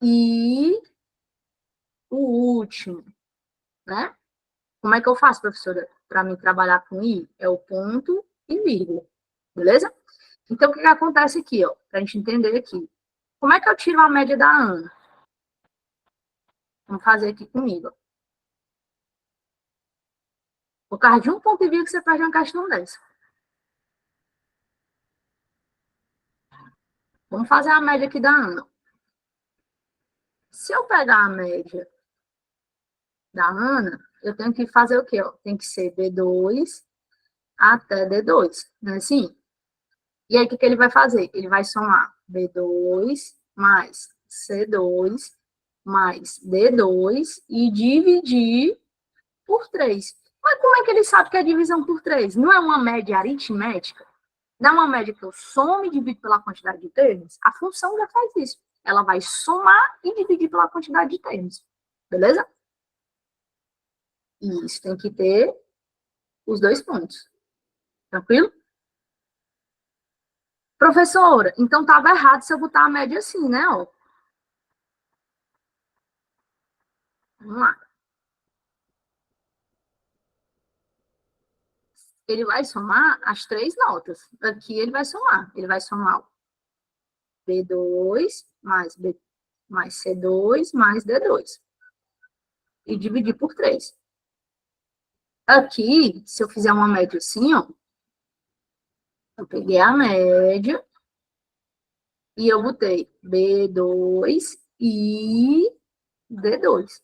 A: e o último, né? Como é que eu faço, professora, para mim trabalhar com I? É o ponto e vírgula, beleza? Então, o que acontece aqui, ó, para a gente entender aqui? Como é que eu tiro a média da Ana? Vamos fazer aqui comigo. Por causa de um ponto e vírgula, você faz uma questão dessa. Vamos fazer a média aqui da Ana. Se eu pegar a média da Ana, eu tenho que fazer o quê? Ó? Tem que ser B2 até D2, não é assim? E aí, o que ele vai fazer? Ele vai somar B2 mais C2 mais D2 e dividir por 3. Mas como é que ele sabe que é divisão por 3? Não é uma média aritmética? Não é uma média que eu somo e divido pela quantidade de termos? A função já faz isso. Ela vai somar e dividir pela quantidade de termos. Beleza? E isso tem que ter os 2 pontos. Tranquilo? Professora, então estava errado se eu botar a média assim, né? Ó. Vamos lá. Ele vai somar as 3 notas. Aqui ele vai somar. Ele vai somar o B2 mais C2 mais D2. E dividir por 3. Aqui, se eu fizer uma média assim, ó. Eu peguei a média e eu botei B2 e D2.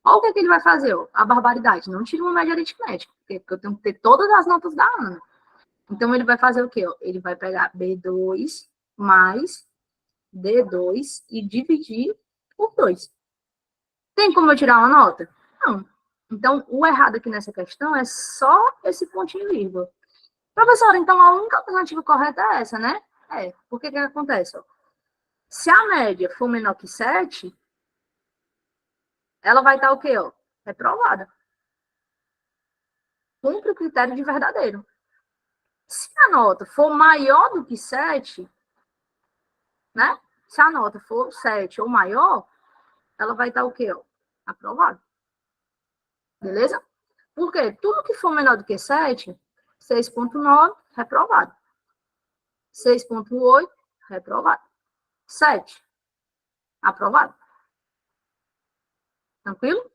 A: Olha o que, é que ele vai fazer, ó. A barbaridade. Não tira uma média aritmética, porque eu tenho que ter todas as notas da Ana. Então, ele vai fazer o quê? Ó? Ele vai pegar B2 mais D2 e dividir por 2. Tem como eu tirar uma nota? Não. Então, o errado aqui nessa questão é só esse pontinho e vírgula. Professora, então a única alternativa correta é essa, né? É. Por que acontece? Ó? Se a média for menor que 7, ela vai estar o quê? Ó? Reprovada. Cumpre o critério de verdadeiro. Se a nota for maior do que 7, né? Se a nota for 7 ou maior, ela vai estar o quê? Ó? Aprovada. Beleza? Por quê? Tudo que for menor do que 7, 6.9, reprovado. 6.8, reprovado. 7, aprovado. Tranquilo?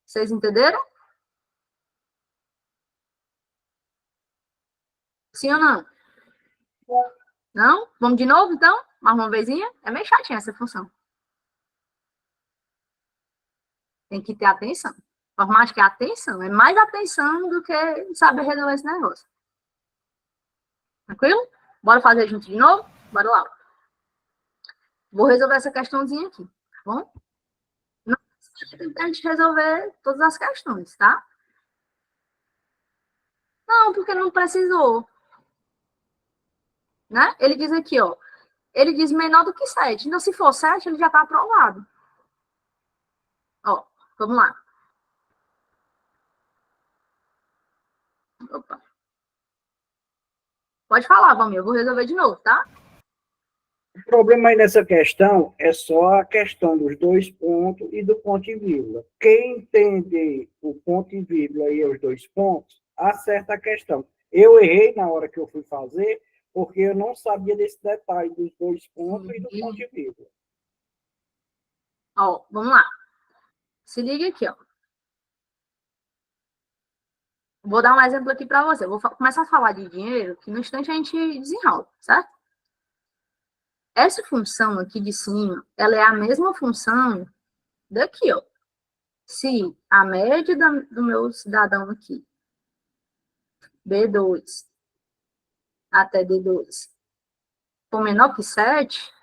A: Vocês entenderam? Sim ou não? Não? Vamos de novo, então? Mais uma vezinha? É meio chatinha essa função. Tem que ter atenção. Por mais que atenção, é mais atenção do que saber resolver esse negócio. Tranquilo? Bora fazer junto de novo? Bora lá. Vou resolver essa questãozinha aqui, tá bom? Não precisa a gente resolver todas as questões, tá? Não, porque não precisou. Né? Ele diz aqui, ó. Ele diz menor do que 7. Então, se for 7, ele já está aprovado. Ó, vamos lá. Opa. Pode falar, Valmir, eu vou resolver de novo, tá?
E: O problema aí nessa questão é só a questão dos 2 pontos e do ponto e vírgula. Quem entende o ponto e vírgula e os 2 pontos, acerta a questão. Eu errei na hora que eu fui fazer, porque eu não sabia desse detalhe dos 2 pontos e do ponto e vírgula.
A: Ó, vamos lá. Se liga aqui, ó. Vou dar um exemplo aqui para você. Vou começar a falar de dinheiro, que no instante a gente desenrola, certo? Essa função aqui de cima, ela é a mesma função daqui, ó. Se a média do meu cidadão aqui, B2 até D2, for menor que 7,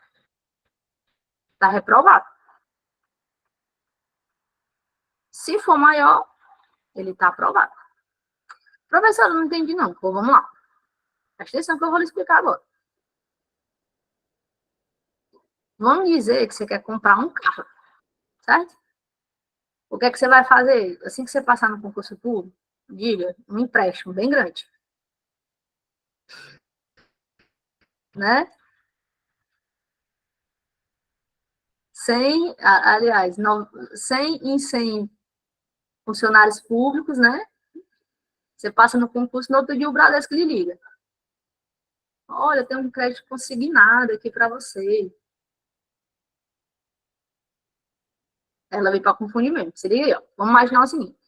A: está reprovado. Se for maior, ele está aprovado. Professor, eu não entendi não. Pô, vamos lá. Presta atenção que eu vou lhe explicar agora. Vamos dizer que você quer comprar um carro, certo? O que é que você vai fazer? Assim que você passar no concurso público, diga, um empréstimo bem grande. Né? 100, aliás, 100 em 100 funcionários públicos, né? Você passa no concurso, no outro dia o Bradesco lhe liga. Olha, tem um crédito consignado aqui para você. Ela veio para confundir mesmo. Se liga aí, ó. Vamos imaginar o seguinte.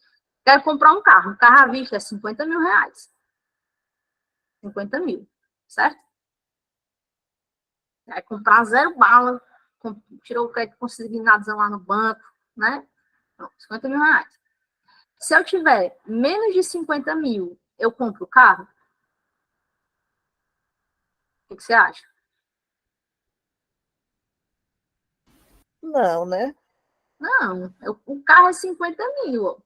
A: Quero comprar um carro. Um carro à vista é 50 mil reais. 50 mil, certo? Vai comprar 0 bala. Tirou o crédito consignado lá no banco, né? Não, 50 mil reais. Se eu tiver menos de 50 mil, eu compro o carro? O que você acha?
C: Não, né?
A: Não, o carro é 50 mil. Ó.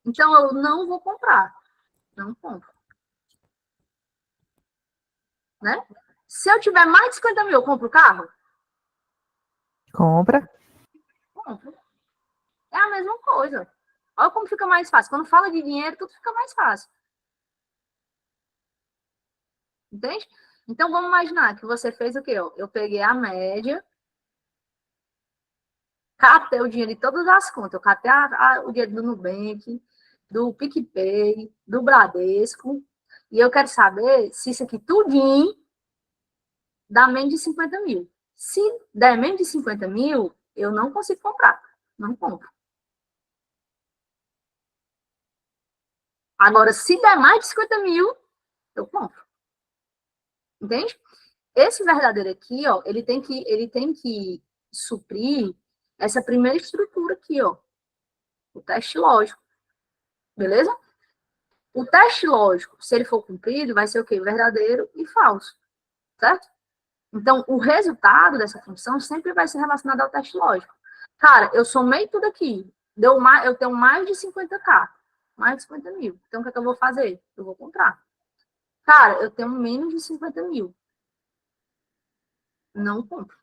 A: Então, eu não vou comprar. Não compro. Né? Se eu tiver mais de 50 mil, eu compro o carro?
C: Compra.
A: Compro. É a mesma coisa. Olha como fica mais fácil. Quando fala de dinheiro, tudo fica mais fácil. Entende? Então, vamos imaginar que você fez o quê? Eu peguei a média, catei o dinheiro de todas as contas. Eu catei o dinheiro do Nubank, do PicPay, do Bradesco. E eu quero saber se isso aqui tudinho dá menos de 50 mil. Se der menos de 50 mil, eu não consigo comprar. Não compro. Agora, se der mais de 50 mil, eu compro. Entende? Esse verdadeiro aqui, ó, ele tem que suprir essa primeira estrutura aqui, ó. O teste lógico. Beleza? O teste lógico, se ele for cumprido, vai ser o quê? Verdadeiro e falso. Certo? Então, o resultado dessa função sempre vai ser relacionado ao teste lógico. Cara, eu somei tudo aqui. Eu tenho mais de 50k. Mais de 50 mil. Então, o que é que eu vou fazer? Eu vou comprar. Cara, eu tenho menos de 50 mil. Não compro.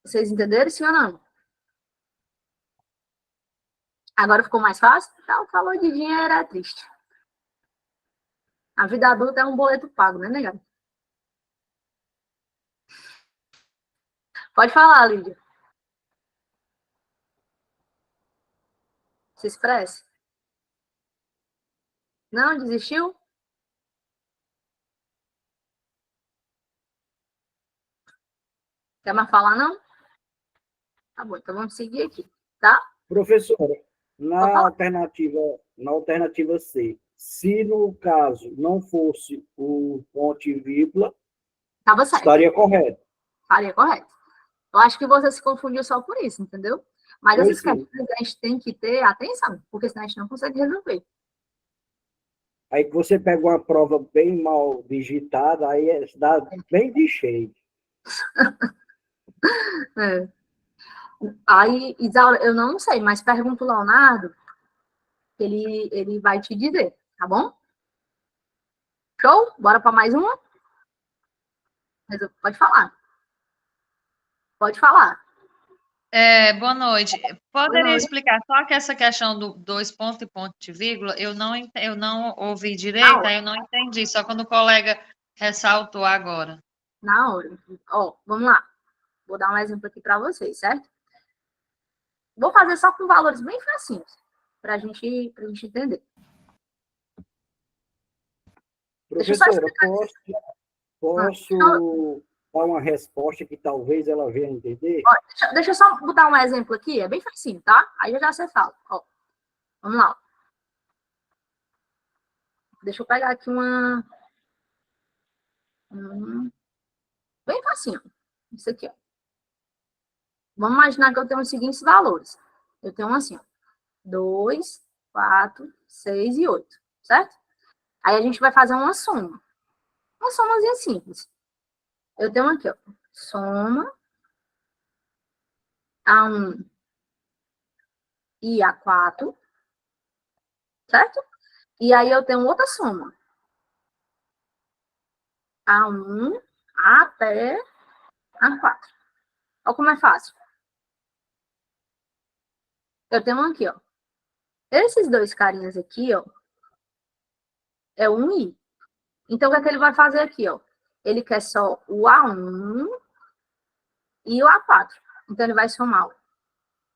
A: Vocês entenderam, sim ou não? Agora ficou mais fácil? Tá, o valor de dinheiro é triste. A vida adulta é um boleto pago, né, negado? Pode falar, Lídia. Se expresse. Não, desistiu? Quer mais falar, não? Tá bom, então vamos seguir aqui, tá?
E: Professora, na alternativa C, se no caso não fosse o ponto e vírgula,
A: Tava certo.
E: estaria correto.
A: Estaria correto. Eu acho que você se confundiu só por isso, entendeu? Mas essas questões a gente tem que ter atenção, porque senão a gente não consegue resolver.
E: Aí que você pega uma prova bem mal digitada, aí dá bem de cheio.
A: É. Aí, Isaura, eu não sei, mas pergunta o Leonardo, ele vai te dizer, tá bom? Show? Bora para mais uma? Pode falar. Pode falar.
F: Boa noite.
A: Boa
F: Poderia
A: noite.
F: explicar só que essa questão do dois pontos e ponto de vírgula, eu não ouvi direito, aí eu não entendi, só quando o colega ressaltou agora.
A: Na hora. Ó, vamos lá. Vou dar um exemplo aqui para vocês, certo? Vou fazer só com valores bem facinhos, para a gente entender. Deixa eu só
E: Professora, posso dar uma resposta que talvez ela venha entender?
A: Ó, deixa eu só botar um exemplo aqui, é bem facinho, tá? Aí já você fala. Ó, vamos lá. Deixa eu pegar aqui uma... Bem facinho. Isso aqui, ó. Vamos imaginar que eu tenho os seguintes valores. Eu tenho assim, ó. 2, 4, 6 e 8, certo? Aí a gente vai fazer uma soma. Uma somazinha simples. Eu tenho aqui, ó. Soma A1 e A4, certo? E aí eu tenho outra soma. A1 até A4. Olha como é fácil. Eu tenho aqui, ó. Esses dois carinhas aqui, ó, é um I. Então, o que é que ele vai fazer aqui, ó? Ele quer só o A1 e o A4. Então, ele vai somar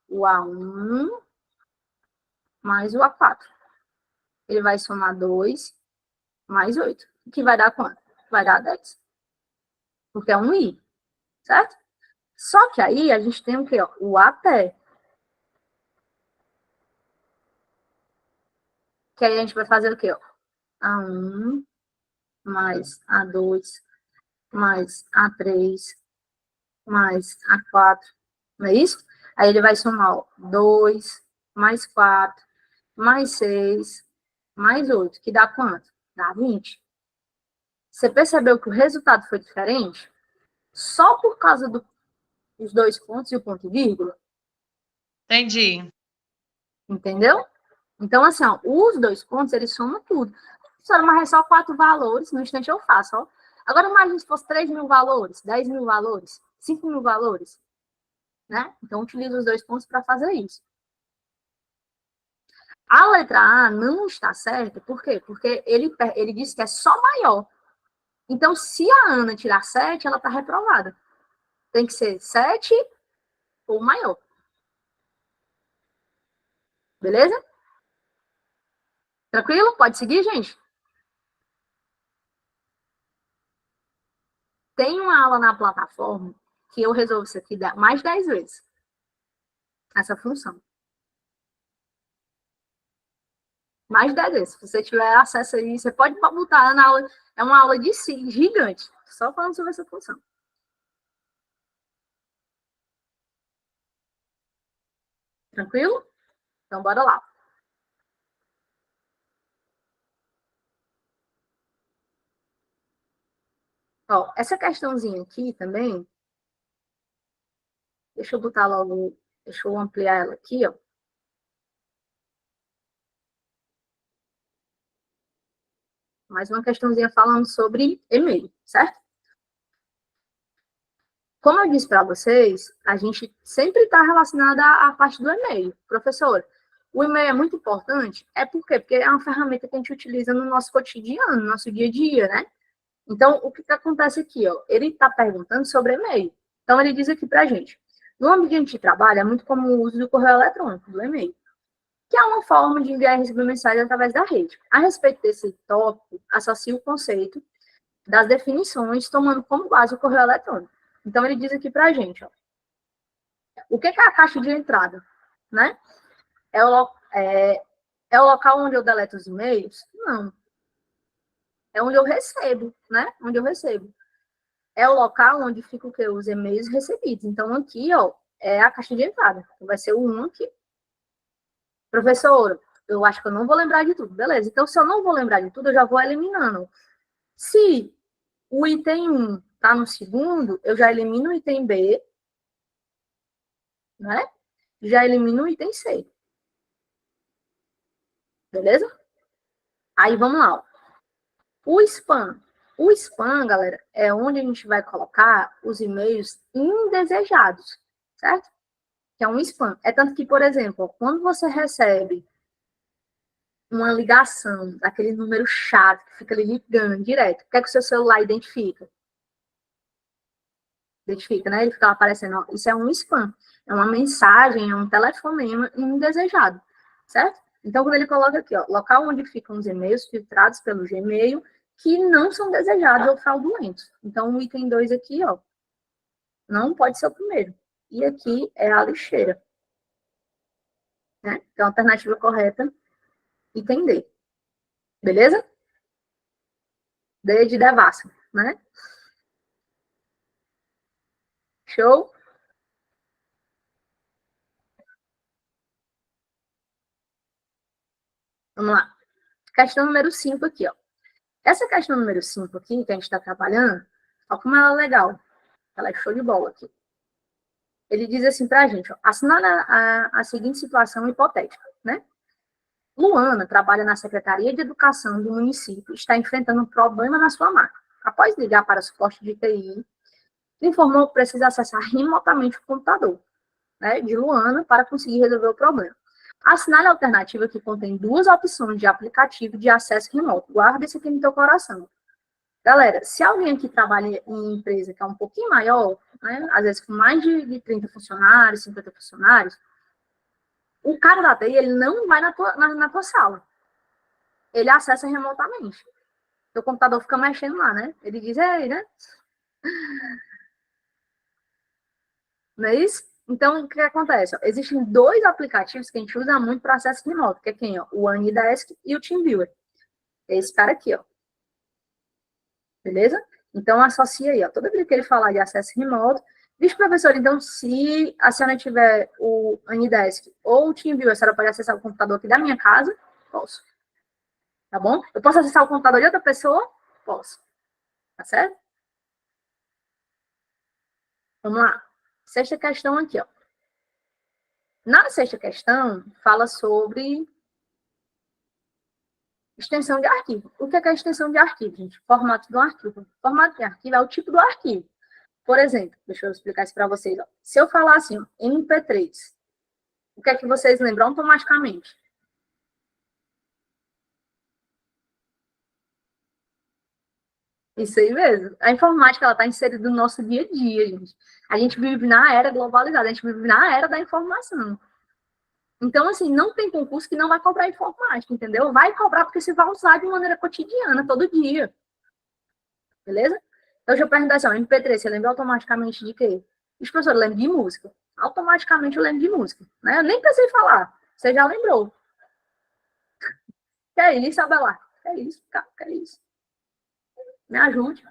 A: o A1 mais o A4. Ele vai somar 2 mais 8. Que vai dar quanto? Vai dar 10. Porque é um I, certo? Só que aí a gente tem o quê? Ó? O até. Que aí a gente vai fazer o quê? Ó? A1 mais A2 mais A3 mais A4. Não é isso? Aí ele vai somar ó, 2 mais 4 mais 6 mais 8. Que dá quanto? Dá 20. Você percebeu que o resultado foi diferente? Só por causa dos dois pontos e o ponto e vírgula?
F: Entendi.
A: Entendeu? Então, assim, ó, os dois pontos, eles somam tudo. Professora, mas é só 4 valores, no instante eu faço, ó. Agora, imagine se fosse 3.000 valores, 10.000 valores, 5.000 valores, né? Então, utilizo os dois pontos para fazer isso. A letra A não está certa, por quê? Porque ele disse que é só maior. Então, se a Ana tirar 7, ela está reprovada. Tem que ser 7 ou maior. Beleza? Tranquilo? Pode seguir, gente? Tem uma aula na plataforma que eu resolvo isso aqui mais 10 vezes. Essa função. Mais 10 vezes. Se você tiver acesso aí, você pode botar na aula. É uma aula de si, gigante. Só falando sobre essa função. Tranquilo? Então, bora lá. Ó, essa questãozinha aqui também, deixa eu botar logo, deixa eu ampliar ela aqui, ó. Mais uma questãozinha falando sobre e-mail, certo? Como eu disse para vocês, a gente sempre está relacionada à parte do e-mail. Professor, o e-mail é muito importante? É por quê? Porque é uma ferramenta que a gente utiliza no nosso cotidiano, no nosso dia a dia, né? Então, o que acontece aqui, ó? Ele está perguntando sobre e-mail. Então, ele diz aqui para a gente, no ambiente de trabalho, é muito comum o uso do correio eletrônico, do e-mail, que é uma forma de enviar e receber mensagens através da rede. A respeito desse tópico, associa o conceito das definições, tomando como base o correio eletrônico. Então, ele diz aqui para a gente, ó, o que é a caixa de entrada, né? É o local onde eu deleto os e-mails? Não. É onde eu recebo, né? Onde eu recebo. É o local onde ficam os e-mails recebidos. Então, aqui, ó, é a caixa de entrada. Então, vai ser o 1 aqui. Professor, eu acho que eu não vou lembrar de tudo. Beleza. Então, se eu não vou lembrar de tudo, eu já vou eliminando. Se o item 1 está no segundo, eu já elimino o item B, né? Já elimino o item C. Beleza? Aí, vamos lá. Ó. O spam O spam, galera, é onde a gente vai colocar os e-mails indesejados, certo? Que é um spam. É tanto que, por exemplo, quando você recebe uma ligação daquele número chato que fica ali ligando direto, o que é que o seu celular identifica? Identifica, né? Ele fica aparecendo, ó, isso é um spam, é uma mensagem, é um telefonema indesejado, certo? Então, quando ele coloca aqui, ó, local onde ficam os e-mails filtrados pelo Gmail que não são desejados ou fraudulentos. Então, o item 2 aqui, ó, não pode ser o primeiro. E aqui é a lixeira, né? Então, a alternativa correta, item D. Beleza? D de devassa, né? Show? Vamos lá. Questão número 5 aqui, ó. Essa questão número 5 aqui, que a gente está trabalhando, olha como ela é legal. Ela é show de bola aqui. Ele diz assim para a gente, ó, assinala a seguinte situação hipotética, né? Luana trabalha na Secretaria de Educação do município e está enfrentando um problema na sua máquina. Após ligar para o suporte de TI, informou que precisa acessar remotamente o computador, né, de Luana para conseguir resolver o problema. Assinale a alternativa que contém duas opções de aplicativo de acesso remoto. Guarda isso aqui no teu coração. Galera, se alguém aqui trabalha em empresa que é um pouquinho maior, né, às vezes com mais de 30 funcionários, 50 funcionários, o cara da TI, ele não vai na tua sala. Ele acessa remotamente. O computador fica mexendo lá, né? Ele diz, ei, né? Não é isso? Então, o que acontece? Ó, existem dois aplicativos que a gente usa muito para acesso remoto, que é quem? Ó, o AnyDesk e o TeamViewer. É esse cara aqui, ó. Beleza? Então, associa aí, ó. Toda vez que ele falar de acesso remoto, diz, professor, então, se a senhora tiver o AnyDesk ou o TeamViewer, a senhora pode acessar o computador aqui da minha casa? Posso. Tá bom? Eu posso acessar o computador de outra pessoa? Posso. Tá certo? Vamos lá. Sexta questão aqui, ó. Na sexta questão, fala sobre extensão de arquivo. O que é extensão de arquivo, gente? Formato do arquivo. Formato de arquivo é o tipo do arquivo. Por exemplo, deixa eu explicar isso para vocês. Ó. Se eu falar assim, ó, MP3, o que é que vocês lembram automaticamente? Isso aí mesmo. A informática, ela está inserida no nosso dia a dia, gente. A gente vive na era globalizada, a gente vive na era da informação. Então, assim, não tem concurso que não vai cobrar informática, entendeu? Vai cobrar porque você vai usar de maneira cotidiana, todo dia. Beleza? Então, deixa eu perguntar assim, ó, MP3, você lembra automaticamente de quê? Os professores lembram de música. Automaticamente eu lembro de música. Né? Eu nem precisei falar. Você já lembrou. Que é isso, Abelar? Que é isso, cara? Que é isso? Me ajude.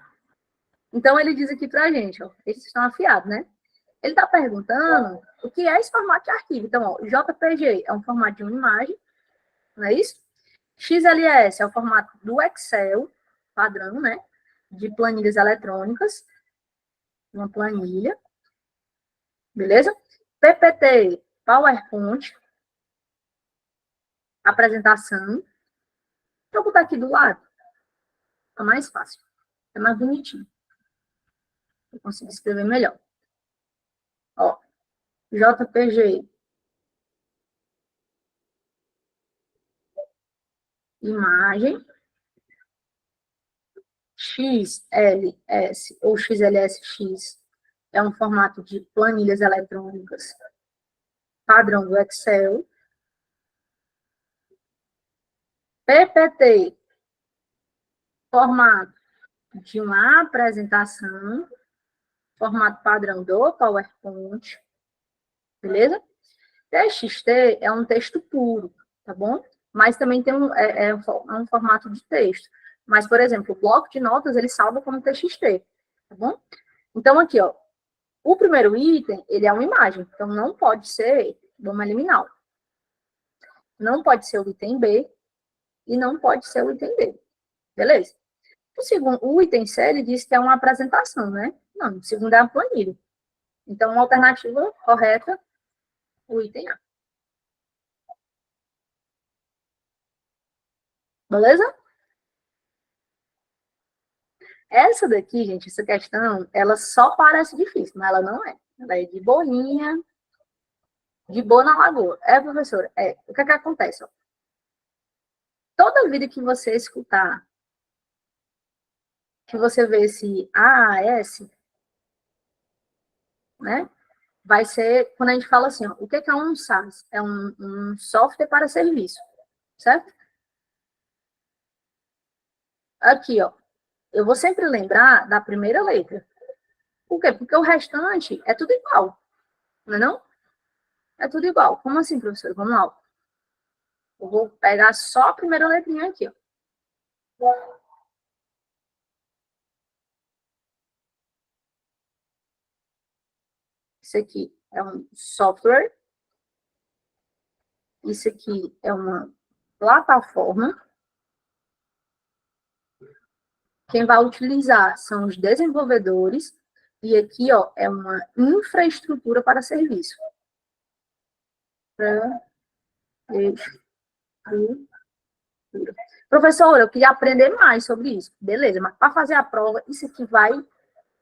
A: Então, ele diz aqui pra gente, ó, eles estão afiados, né? Ele está perguntando o que é esse formato de arquivo. Então, ó, JPG é um formato de uma imagem, não é isso? XLS é o formato do Excel, padrão, né? De planilhas eletrônicas, uma planilha, beleza? PPT, PowerPoint, apresentação. Vou botar aqui do lado, é mais fácil, é mais bonitinho. Eu consigo escrever melhor. Ó, JPG, imagem, XLS ou XLSX é um formato de planilhas eletrônicas padrão do Excel. PPT, formato de uma apresentação, formato padrão do PowerPoint, beleza? TXT é um texto puro, tá bom? Mas também tem um formato de texto. Mas, por exemplo, o bloco de notas, ele salva como TXT, tá bom? Então, aqui, ó, o primeiro item, ele é uma imagem, então não pode ser, vamos eliminar, não pode ser o item B e não pode ser o item D, beleza? O item C, ele diz que é uma apresentação, né? Não, o segundo é a planilha. Então, uma alternativa correta, o item A. Beleza? Essa daqui, gente, essa questão, ela só parece difícil, mas ela não é. Ela é de boinha, de boa na lagoa. É, professora? É. O que é que acontece? Ó? Toda vida que você escutar, que você vê esse AAS, né? Vai ser, quando a gente fala assim, ó, o que é um SaaS? É um software para serviço, certo? Aqui, ó, eu vou sempre lembrar da primeira letra. Por quê? Porque o restante é tudo igual, não é não? É tudo igual. Como assim, professor? Vamos lá. Eu vou pegar só a primeira letrinha aqui, ó. Isso aqui é um software. Isso aqui é uma plataforma. Quem vai utilizar são os desenvolvedores. E aqui, ó, é uma infraestrutura para serviço. Professor, eu queria aprender mais sobre isso. Beleza, mas para fazer a prova, isso aqui vai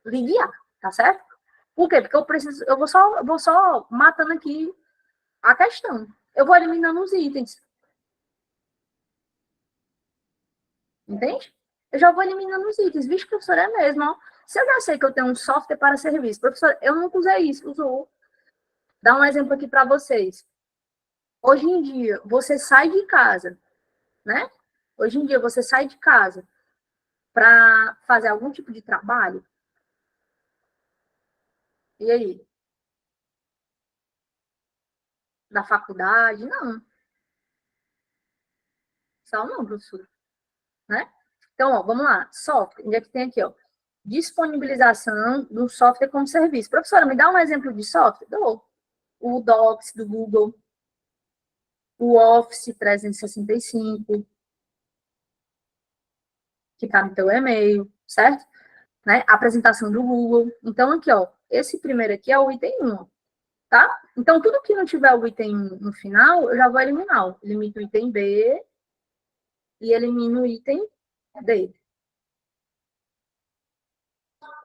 A: lhe guiar, tá certo? Por quê? Porque eu vou só matando aqui a questão. Eu vou eliminando os itens. Entende? Eu já vou eliminando os itens. Vixe, professor, é mesmo, ó. Se eu já sei que eu tenho um software para serviço, professor, eu nunca usei isso, usou. Dá um exemplo aqui para vocês. Hoje em dia, você sai de casa, né? Hoje em dia, você sai de casa para fazer algum tipo de trabalho. E aí? Da faculdade? Não. Só não, professor. Né? Então, ó, vamos lá. Software. Onde é que tem aqui, ó? Disponibilização do software como serviço. Professora, me dá um exemplo de software? Dou. O Docs do Google, o Office 365, que está no teu e-mail, certo? Né? A apresentação do Google. Então, aqui, ó, esse primeiro aqui é o item 1, tá? Então, tudo que não tiver o item 1 no final, eu já vou eliminar. Ó. Elimino o item B e elimino o item D.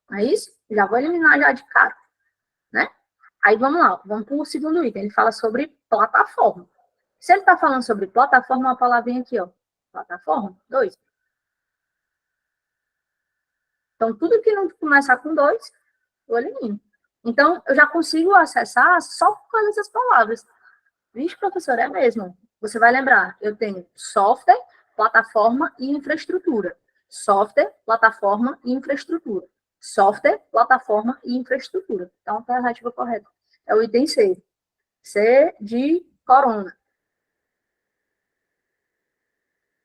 A: Não é isso? Já vou eliminar já de cara, né? Aí vamos lá, vamos para o segundo item. Ele fala sobre plataforma. Se ele está falando sobre plataforma, uma palavrinha aqui, ó. Plataforma, 2. Então, tudo que não começar com 2, eu elimino. Então, eu já consigo acessar só com essas palavras. Vixe, professor, é mesmo. Você vai lembrar, eu tenho software, plataforma e infraestrutura. Software, plataforma e infraestrutura. Software, plataforma e infraestrutura. Então, a alternativa correta é o item C. C de corona.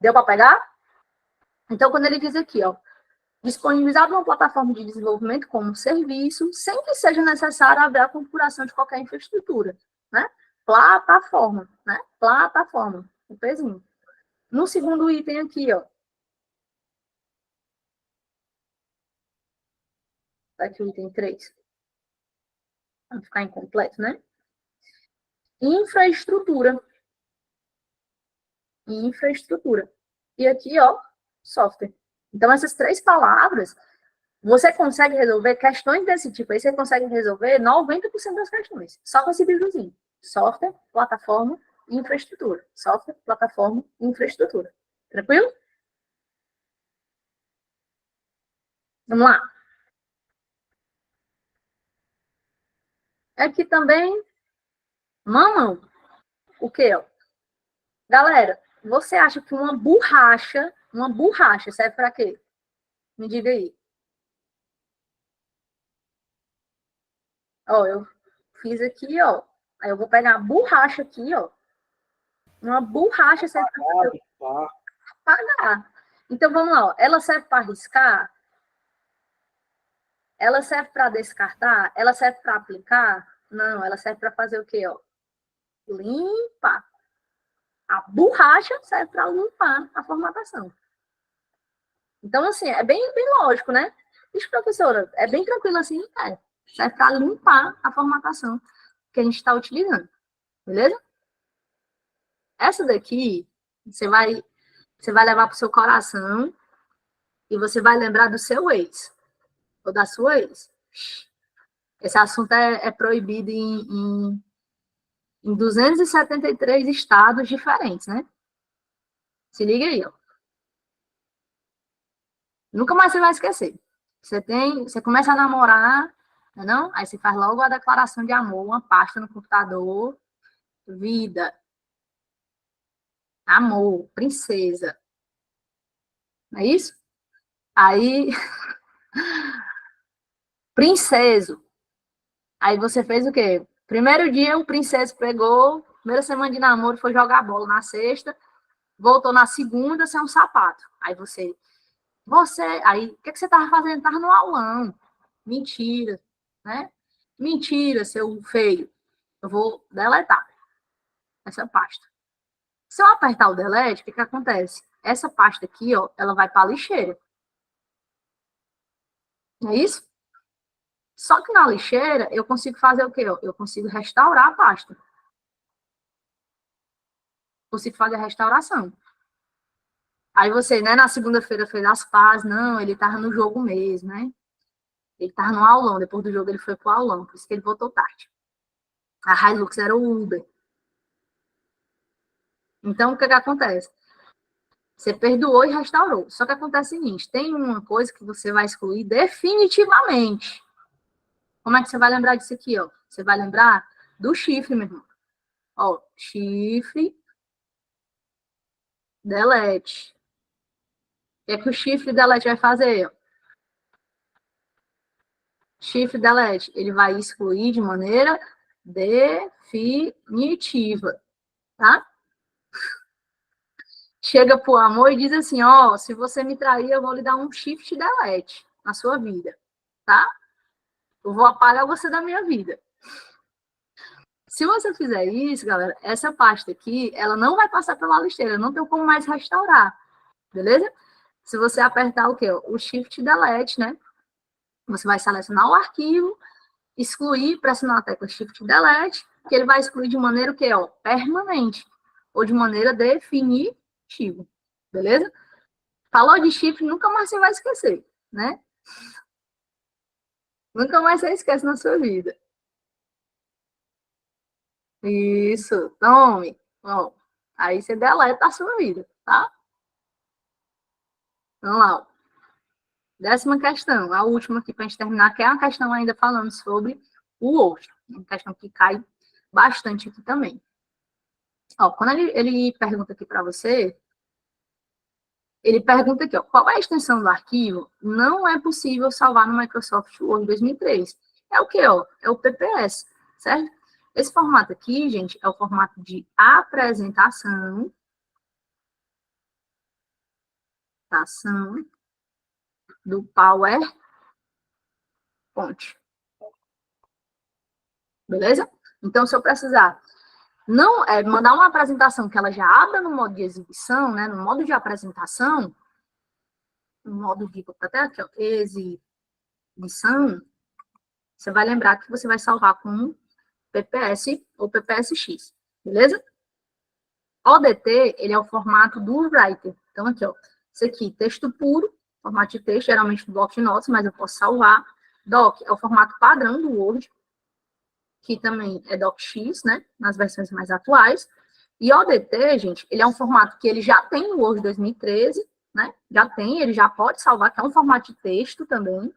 A: Deu para pegar? Então, quando ele diz aqui, ó, disponibilizar uma plataforma de desenvolvimento como serviço, sem que seja necessário haver a configuração de qualquer infraestrutura, né? Plataforma, né? Plataforma, o pezinho. No segundo item aqui, ó. Aqui o item 3. Para ficar incompleto, né? Infraestrutura. Infraestrutura. E aqui, ó, software. Então, essas 3 palavras, você consegue resolver questões desse tipo. Aí você consegue resolver 90% das questões. Só com esse livrozinho. Software, plataforma e infraestrutura. Software, plataforma e infraestrutura. Tranquilo? Vamos lá. Aqui também, mamão. O quê? Ó? Galera, você acha que uma borracha serve para quê? Me diga aí. Ó, eu fiz aqui, ó. Aí eu vou pegar a borracha aqui, ó. Uma borracha serve para apagar. Então, vamos lá, ó. Ela serve para riscar? Ela serve para descartar? Ela serve para aplicar? Não, ela serve para fazer o quê, ó? Limpar. A borracha serve para limpar a formatação. Então, assim, é bem lógico, né? Isso, professora, é bem tranquilo assim, é. Serve para limpar a formatação que a gente está utilizando. Beleza? Essa daqui, você vai levar para o seu coração e você vai lembrar do seu ex, ou da sua ex. Esse assunto é proibido em 273 estados diferentes, né? Se liga aí, ó. Nunca mais você vai esquecer. Você começa a namorar, não? Aí você faz logo a declaração de amor, uma pasta no computador, vida, amor, princesa. Não é isso? Aí, princeso. Aí você fez o quê? Primeiro dia, o princeso pegou, primeira semana de namoro, foi jogar bola na sexta, voltou na segunda, sem um sapato. Aí aí, o que você tava fazendo? Tava no aulão. Mentira, né? Mentira, seu feio. Eu vou deletar essa pasta. Se eu apertar o delete, o que acontece? Essa pasta aqui, ó, ela vai para a lixeira. Não é isso? Só que na lixeira, eu consigo fazer o quê? Ó? Eu consigo restaurar a pasta. Consigo fazer a restauração. Aí você, né, na segunda-feira fez as pazes. Não, ele tava no jogo mesmo, né? Ele tava no aulão. Depois do jogo ele foi pro aulão. Por isso que ele voltou tarde. A Hilux era o Uber. Então, o que acontece? Você perdoou e restaurou. Só que acontece o seguinte, tem uma coisa que você vai excluir definitivamente. Como é que você vai lembrar disso aqui, ó? Você vai lembrar do chifre, meu irmão. Ó, chifre, delete. O que é que o chifre delete vai fazer? Ó? Chifre delete, ele vai excluir de maneira definitiva, tá? Chega pro amor e diz assim, ó, se você me trair, eu vou lhe dar um shift delete na sua vida, tá? Eu vou apagar você da minha vida. Se você fizer isso, galera, essa pasta aqui, ela não vai passar pela lixeira, não tem como mais restaurar, beleza? Se você apertar o quê? O Shift Delete, né? Você vai selecionar o arquivo, excluir, pressionar a tecla Shift Delete, que ele vai excluir de maneira o quê? Ó, permanente, ou de maneira definitiva, beleza? Falou de Shift, nunca mais você vai esquecer, né? Nunca mais você esquece na sua vida. Isso, tome. Bom, aí você deleta a sua vida, tá? Vamos lá. 10ª questão, a última aqui para a gente terminar, que é uma questão ainda falando sobre o Word. Uma questão que cai bastante aqui também. Ó, quando ele pergunta aqui para você, ele pergunta aqui, ó, qual é a extensão do arquivo? Não é possível salvar no Microsoft Word 2003. É o que, ó? É o PPS, certo? Esse formato aqui, gente, é o formato de apresentação. Do PowerPoint. Beleza? Então, se eu precisar mandar uma apresentação que ela já abra no modo de exibição, né, no modo de apresentação, no modo de, até aqui, ó, exibição, você vai lembrar que você vai salvar com PPS ou PPSX, beleza? ODT, ele é o formato do Writer. Então, aqui, ó, isso aqui, texto puro, formato de texto, geralmente do bloco de notas, mas eu posso salvar. Doc é o formato padrão do Word, que também é DocX, né, nas versões mais atuais. E ODT, gente, ele é um formato que ele já tem no Word 2013, né, ele já pode salvar, que é um formato de texto também.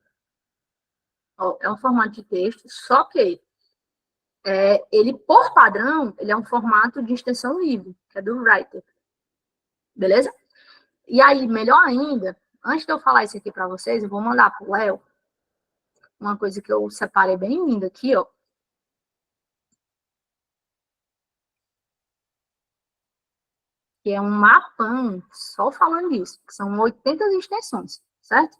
A: Ó, é um formato de texto, só que ele, por padrão, ele é um formato de extensão livre, que é do Writer. Beleza? E aí, melhor ainda, antes de eu falar isso aqui para vocês, eu vou mandar para o Léo uma coisa que eu separei bem linda aqui, ó. Que é um mapão, só falando disso, que são 80 extensões, certo?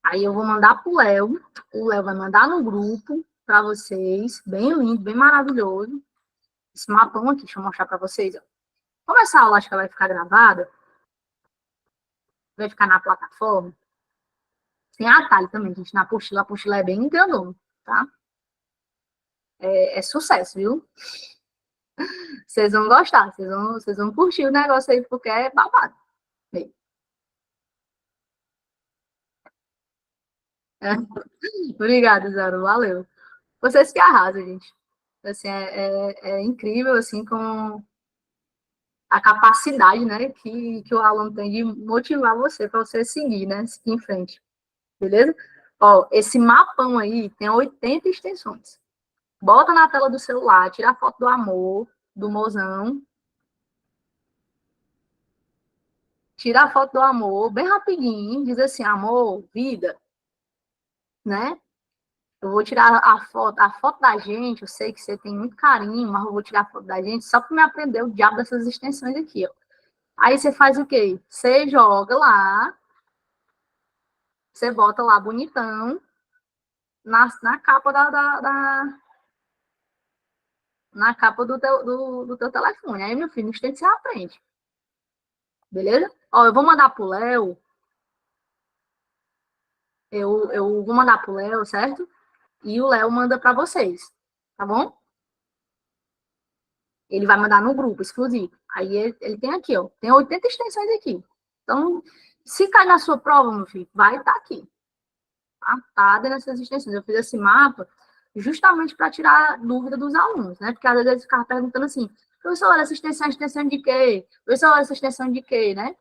A: Aí eu vou mandar para o Léo vai mandar no grupo para vocês, bem lindo, bem maravilhoso. Esse mapão aqui, deixa eu mostrar para vocês, ó. Como essa aula acho que ela vai ficar gravada, vai ficar na plataforma, tem atalho também, gente, na apostila. A apostila é bem grandona, tá? É sucesso, viu? Vocês vão gostar, vocês vão curtir o negócio aí, porque é babado. É. Obrigada, Zaro, valeu. Vocês que arrasam, gente. Assim, é incrível, assim, com a capacidade, né, que o aluno tem de motivar você para você seguir, né, seguir em frente. Beleza? Ó, esse mapão aí tem 80 extensões. Bota na tela do celular, tira a foto do amor, do mozão. Tira a foto do amor, bem rapidinho, diz assim, amor, vida, né? Eu vou tirar a foto da gente, eu sei que você tem muito carinho, mas eu vou tirar a foto da gente só para me aprender o diabo dessas extensões aqui, ó. Aí você faz o quê? Você joga lá, você bota lá bonitão, na capa na capa do teu telefone. Aí, meu filho, no instante você aprende. Beleza? Ó, eu vou mandar pro Léo. Eu vou mandar pro Léo, certo? E o Léo manda para vocês, tá bom? Ele vai mandar no grupo exclusivo. Aí ele tem aqui, ó. Tem 80 extensões aqui. Então, se cair na sua prova, meu filho, vai estar aqui. Tá nessas extensões. Eu fiz esse mapa justamente para tirar dúvida dos alunos, né? Porque às vezes eles ficavam perguntando assim, professor, essa extensão é extensão de quê? Professor, essa extensão de quê, né?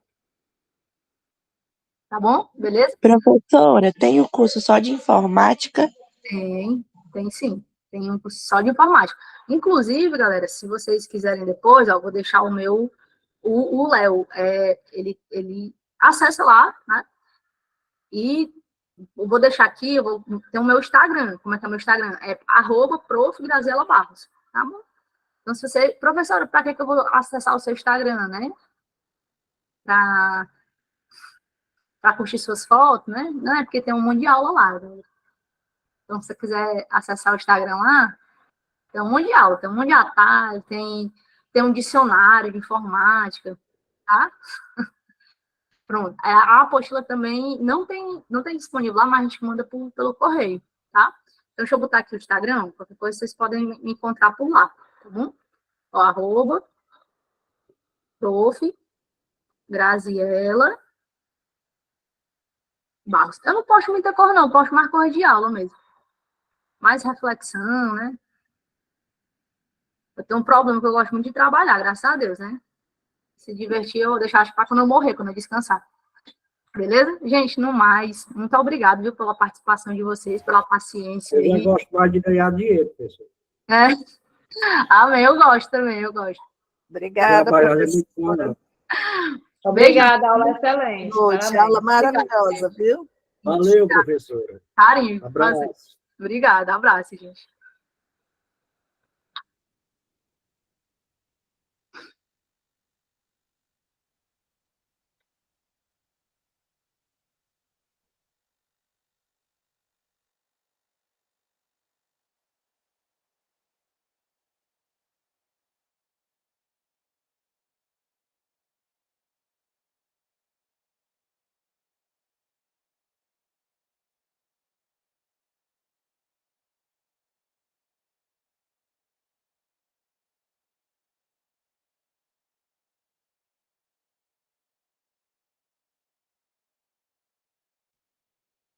A: Tá bom? Beleza?
G: Professora, tem o curso só de informática?
A: Tem sim. Tem um curso só de informática. Inclusive, galera, se vocês quiserem depois, ó, eu vou deixar o meu, o Léo, ele acessa lá, né? E eu vou deixar aqui, tem o meu Instagram. Como é que é o meu Instagram? É @prof.graziela.barros, tá bom? Então, se você, professora, para que eu vou acessar o seu Instagram, né? Para curtir suas fotos, né? Não é porque tem um monte de aula lá. Né? Então, se você quiser acessar o Instagram lá, tem um monte de aula, tem um monte de atalho, tem um dicionário de informática, tá? Pronto. A apostila também não tem disponível lá, mas a gente manda pelo correio, tá? Então, deixa eu botar aqui o Instagram, qualquer coisa vocês podem me encontrar por lá, tá bom? Ó, @prof. Graziela Barros. Eu não posto muita cor, não, eu posto mais cor de aula mesmo. Mais reflexão, né? Eu tenho um problema que eu gosto muito de trabalhar, graças a Deus, né? Se divertir, eu vou deixar para quando eu morrer, quando eu descansar. Beleza? Gente, no mais, muito obrigado, viu, pela participação de vocês, pela paciência.
E: Eu já gosto mais de ganhar dinheiro, professor.
A: Amém, eu gosto também, eu gosto.
C: Obrigada,
E: professora.
H: Obrigada, aula excelente.
C: Noite, aula maravilhosa, viu?
E: Valeu, professora.
A: Carinho.
E: Abraço.
A: Obrigada, abraço, gente.